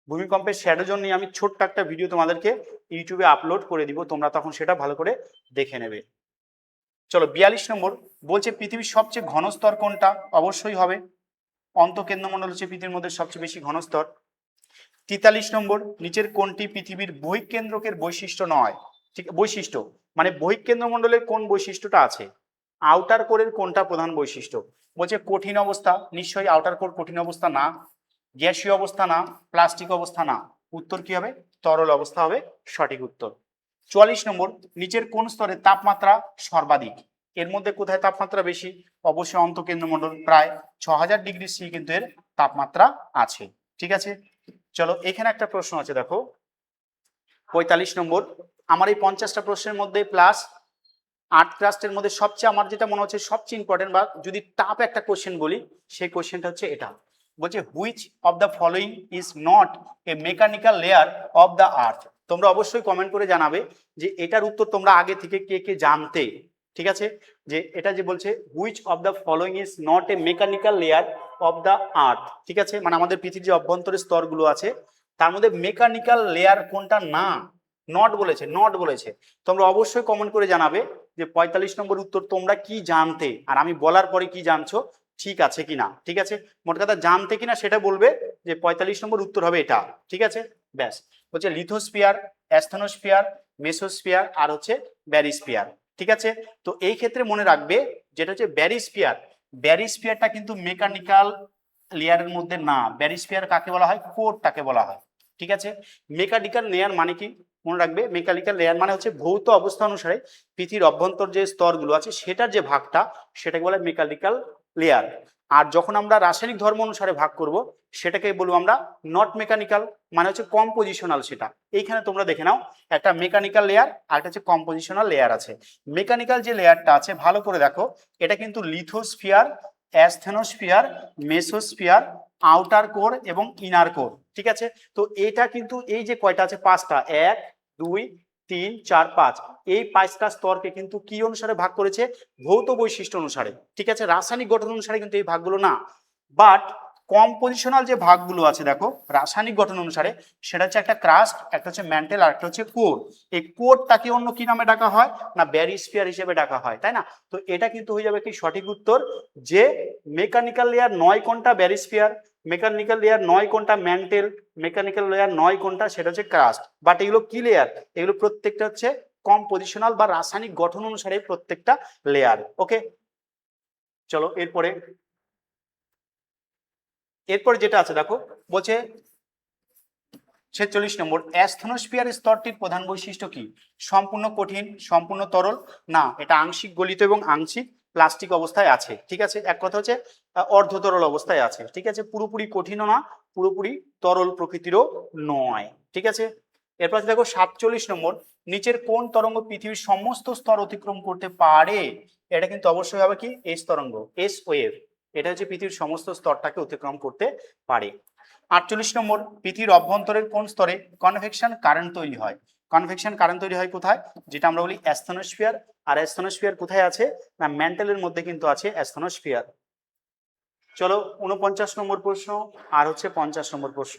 ভূমিকম্পের শ্যাডোজন নিয়ে আমি ছোট্ট একটা ভিডিও তোমাদেরকে ইউটিউবে আপলোড করে দিব, তোমরা তখন সেটা ভালো করে দেখে নেবে। চলো 42 নম্বর বলছে পৃথিবীর সবচেয়ে ঘন স্তর কোনটা, অবশ্যই হবে অন্তঃকেন্দ্রমণ্ডল হচ্ছে পৃথিবীর মধ্যে সবচেয়ে বেশি ঘন স্তর। 43 নম্বর নিচের কোনটি পৃথিবীর বহিঃকেন্দ্রকের বৈশিষ্ট্য নয়। ঠিক, বৈশিষ্ট্য মানে বহিঃকেন্দ্রমণ্ডলের কোন বৈশিষ্ট্যটা আছে, আউটার কোরের কোনটা প্রধান বৈশিষ্ট্য। বলছে কঠিন অবস্থা, নিশ্চয়ই আউটার কোর কঠিন অবস্থা না, গ্যাসীয় অবস্থা না, প্লাস্টিক অবস্থা না, উত্তর কি হবে, তরল অবস্থা হবে সঠিক উত্তর। 44 নম্বর নিচের কোন স্তরে তাপমাত্রা সর্বাধিক। এর মধ্যে কোথায় তাপমাত্রা বেশি, অবশ্যই অন্তঃকেন্দ্রমণ্ডল, প্রায় 6000 ডিগ্রি সি কিন্তু এর তাপমাত্রা আছে। ঠিক আছে, চলো এখানে একটা প্রশ্ন আছে দেখো 45 নম্বর, আমার এই 50টা প্রশ্নের মধ্যে প্লাস 8 ক্লাসের মধ্যে সবচেয়ে আমার যেটা মনে হচ্ছে সবচেয়ে ইম্পর্টেন্ট বা যদি টাফ একটা কোশ্চেন বলি, সেই কোশ্চেনটা হচ্ছে এটা। বলছে which of the following is not a mechanical layer of the earth. তোমরা অবশ্যই কমেন্ট করে জানাবে যে এটার উত্তর তোমরা আগে থেকে কে কে জানতে। ঠিক আছে, যে এটা যে বলছে which of the following is not a mechanical layer of the earth. ঠিক আছে, মানে আমাদের পৃথিবীর যে অভ্যন্তরের স্তরগুলো আছে তার মধ্যে মেকানিক্যাল লেয়ার কোনটা না, নট বলেছে, নট বলেছে। তোমরা অবশ্যই কমেন্ট করে জানাবে যে 45 নম্বর উত্তর তোমরা কি জানতে, আর আমি বলার পরে কি জানছো ঠিক আছে কিনা। ঠিক আছে, মোট কথা জানতে কিনা সেটা বলবে যে 45 নম্বর উত্তর হবে এটা। ঠিক আছে, ব্যাস। হচ্ছে লিথোস্ফিয়ার, অ্যাস্থনোস্ফিয়ার, মেসোস্ফিয়ার আর হচ্ছে ব্যারিস্ফিয়ার। ঠিক আছে, তো এই ক্ষেত্রে মনে রাখবে যেটা হচ্ছে ব্যারিস্ফিয়ার, ব্যারিস্ফিয়ারটা কিন্তু মেকানিক্যাল লেয়ারের মধ্যে না। ব্যারিস্ফিয়ার কাকে বলা হয়, কোরটাকে বলা হয়। ঠিক আছে, মেকানিক্যাল লেয়ার মানে কি মনে রাখবে, মেকানিক্যাল লেয়ার মানে হচ্ছে ভৌত অবস্থা অনুসারে পৃথিবীর অভ্যন্তর যে স্তরগুলো আছে সেটার যে ভাগটা সেটাকে বলে মেকানিক্যাল লেয়ার। আর যখন আমরা রাসায়নিক ধর্ম অনুসারে ভাগ করব সেটাকে বলবো আমরা নট মেকানিক্যাল, মানে হচ্ছে কম্পোজিশনাল। সেটা এইখানে তোমরা দেখে নাও, একটা মেকানিক্যাল লেয়ার আর একটা হচ্ছে কম্পোজিশনাল লেয়ার আছে। মেকানিক্যাল যে লেয়ারটা আছে ভালো করে দেখো, এটা কিন্তু lithosphere, asthenosphere, mesosphere, outer core এবং ইনার কোর। ঠিক আছে, তো এটা কিন্তু এই যে কয়টা আছে, 5টা, 1 2 3 4 5, এই 5টা স্তরকে কিন্তু কি অনুসারে ভাগ করেছে, ভৌত বৈশিষ্ট্য অনুসারে। ঠিক আছে, রাসায়নিক গঠন অনুসারে কিন্তু এই ভাগগুলো না। বাট কম্পোজিশনাল যে ভাগগুলো আছে দেখো রাসায়নিক গঠন অনুসারে, সেটা হচ্ছে একটা ক্রাস্ট, একটা হচ্ছে ম্যান্টেল, আর একটা হচ্ছে কোর। এই কোরটাকে অন্য কি নামে ডাকা হয় না ব্যারিস্ফিয়ার হিসেবে ডাকা হয়, তাই না? তো এটা কিন্তু হয়ে যাবে কি সঠিক উত্তর, যে মেকানিক্যাল লেয়ার 9 কোনটা ব্যারিস্ফিয়ার, মেকানিক্যাল লেয়ার 9 কোনটা ম্যান্টেল, মেকানিক্যাল লেয়ার 9 কোনটা সেটা হচ্ছে ক্রাস্ট। বাট এগুলো কি লেয়ার? এগুলো প্রত্যেকটা হচ্ছে কম্পোজিশনাল বা রাসায়নিক গঠন অনুসারে প্রত্যেকটা লেয়ার। ওকে, চলো এরপরে যেটা আছে দেখো, বলছে 46 নম্বর, অ্যাস্থনোস্ফিয়ার স্তরটির প্রধান বৈশিষ্ট্য কি? সম্পূর্ণ কঠিন, সম্পূর্ণ তরল, না এটা আংশিক গলিত এবং আংশিক প্লাস্টিক অবস্থায় আছে। ঠিক আছে, এক কথা হচ্ছে অর্ধ তরল অবস্থায় আছে। ঠিক আছে, পুরোপুরি কঠিনও না, পুরোপুরি তরল প্রকৃতিরও নয়। ঠিক আছে, এরপর দেখো 47 নম্বর, নিচের কোন তরঙ্গ পৃথিবীর সমস্ত স্তর অতিক্রম করতে পারে? এটা কিন্তু অবশ্যই হবে কি এস তরঙ্গ, এস ওয়েভ। এটা হচ্ছে পৃথিবীর সমস্ত স্তরটাকে অতিক্রম করতে পারে। 48 নম্বর, পৃথিবীর অভ্যন্তরের কোন স্তরে কনভেকশন কারেন্ট তৈরি হয়? কনভেকশন কারেন্ট তৈরি হয় কোথায়? যেটা আমরা বলি অ্যাস্থনোস্ফিয়ার। আর অ্যাস্থনোস্ফিয়ার কোথায় আছে না ম্যান্টেলের মধ্যে কিন্তু আছে অ্যাস্থনোস্ফিয়ার। চলো 49 নম্বর প্রশ্ন আর হচ্ছে 50 নম্বর প্রশ্ন।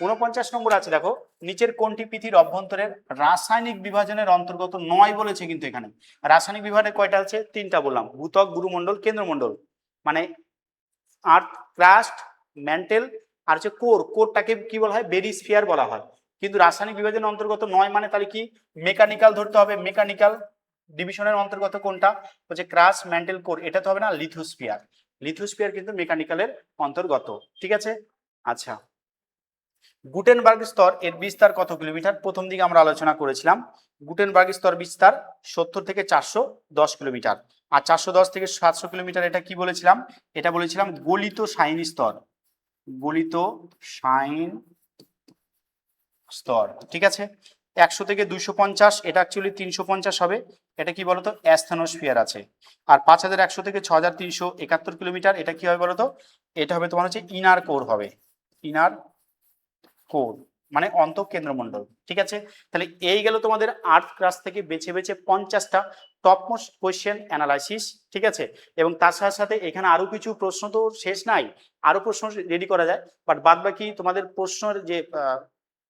49 নম্বর আছে দেখো, নিচের কোনটি পৃথিবীর অভ্যন্তরের রাসায়নিক বিভাজনের অন্তর্গত নয় বলেছে? কিন্তু এখানে রাসায়নিক বিভাজনে কয়টা আছে? 3টা বললাম, ভূত্বক, গুরুমণ্ডল, কেন্দ্রমণ্ডল। মানে আর্থ, ক্রাস্ট, ম্যান্টেল আর হচ্ছে কোর। কোরটাকে কি বলা হয়? বেরিস্ফিয়ার বলা হয়। কিন্তু রাসায়নিক বিভাজনের অন্তর্গত নয় মানে তাহলে কি মেকানিক্যাল ধরতে হবে? মেকানিক্যাল ডিভিশনের অন্তর্গত কোনটা হচ্ছে ক্রাস্ট, ম্যান্টেল, কোর? এটা তো হবে না, লিথোস্ফিয়ার। লিথোস্ফিয়ার কিন্তু মেকানিক্যালের অন্তর্গত। ঠিক আছে, আচ্ছা গুটেনবার্গ স্তর এর বিস্তার কত কিলোমিটার? প্রথম দিকে আমরা আলোচনা করেছিলাম গুটেনবার্গ স্তর বিস্তার 70 থেকে 410 কিলোমিটার। আর 410 থেকে 700 কিলোমিটার এটা কি বলেছিলাম? এটা বলেছিলাম গলিত শাইন স্তর, গলিত শাইন স্তর। ঠিক আছে, 100 থেকে 250 এটা অ্যাকচুয়ালি 350 হবে। এটা কি বলতো? অ্যাস্থনোস্ফিয়ার আছে। আর 5100 থেকে 6371 কিলোমিটার এটা কি হবে বলতো? এটা হবে তোমার হচ্ছে ইনার কোর হবে, ইনার কোর মানে অন্তঃকেন্দ্রমণ্ডল। ঠিক আছে, তাহলে এই গেল তোমাদের আর্থ ক্রাস্ট থেকে বেছে বেছে 50টা টপ মোস্ট কোয়েশ্চেন অ্যানালাইসিস। ঠিক আছে, এবং তার সাথে সাথে এখানে আরো কিছু প্রশ্ন তো শেষ নাই, আরো প্রশ্ন রেডি করা যায়। বাট বাদ বাকি তোমাদের প্রশ্নের যে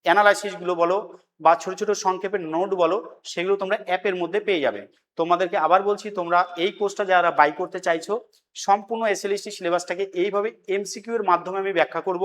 অ্যানালাইসিস গুলো বলো বা ছোট ছোট সংক্ষেপের নোট বলো, সেগুলো তোমরা অ্যাপের মধ্যে পেয়ে যাবে। তোমাদেরকে আবার বলছি, তোমরা এই কোর্সটা যারা বাই করতে চাইছো, সম্পূর্ণ এসএলএসটি সিলেবাসটাকে এইভাবে এমসিকিউ এর মাধ্যমে আমি ব্যাখ্যা করব।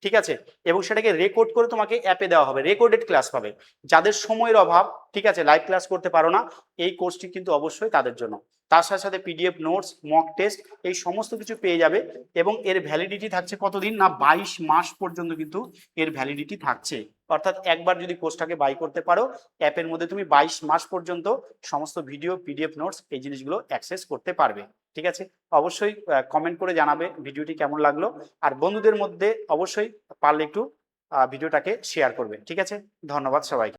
ঠিক আছে, এবং সেটাকে রেকর্ড করে তোমাকে অ্যাপে দেওয়া হবে, রেকর্ডেড ক্লাস পাবে। যাদের সময়ের অভাব, ঠিক আছে, লাইভ ক্লাস করতে পারো না, এই কোর্সটি কিন্তু অবশ্যই তাদের জন্য। তার সাথে সাথে পিডিএফ নোটস, মক টেস্ট, এই সমস্ত কিছু পেয়ে যাবে। এবং এর ভ্যালিডিটি থাকছে কতদিন না 22 মাস পর্যন্ত কিন্তু এর ভ্যালিডিটি থাকছে। অর্থাৎ একবার যদি কোর্সটাকে বাই করতে পারো, অ্যাপের মধ্যে তুমি 22 মাস পর্যন্ত সমস্ত ভিডিও, পিডিএফ নোটস, এই জিনিসগুলো অ্যাক্সেস করতে পারবে। ঠিক আছে, অবশ্যই কমেন্ট করে জানাবে ভিডিওটি কেমন লাগলো। আর বন্ধুদের মধ্যে অবশ্যই পারলে একটু ভিডিওটাকে শেয়ার করবে। ঠিক আছে, ধন্যবাদ সবাইকে।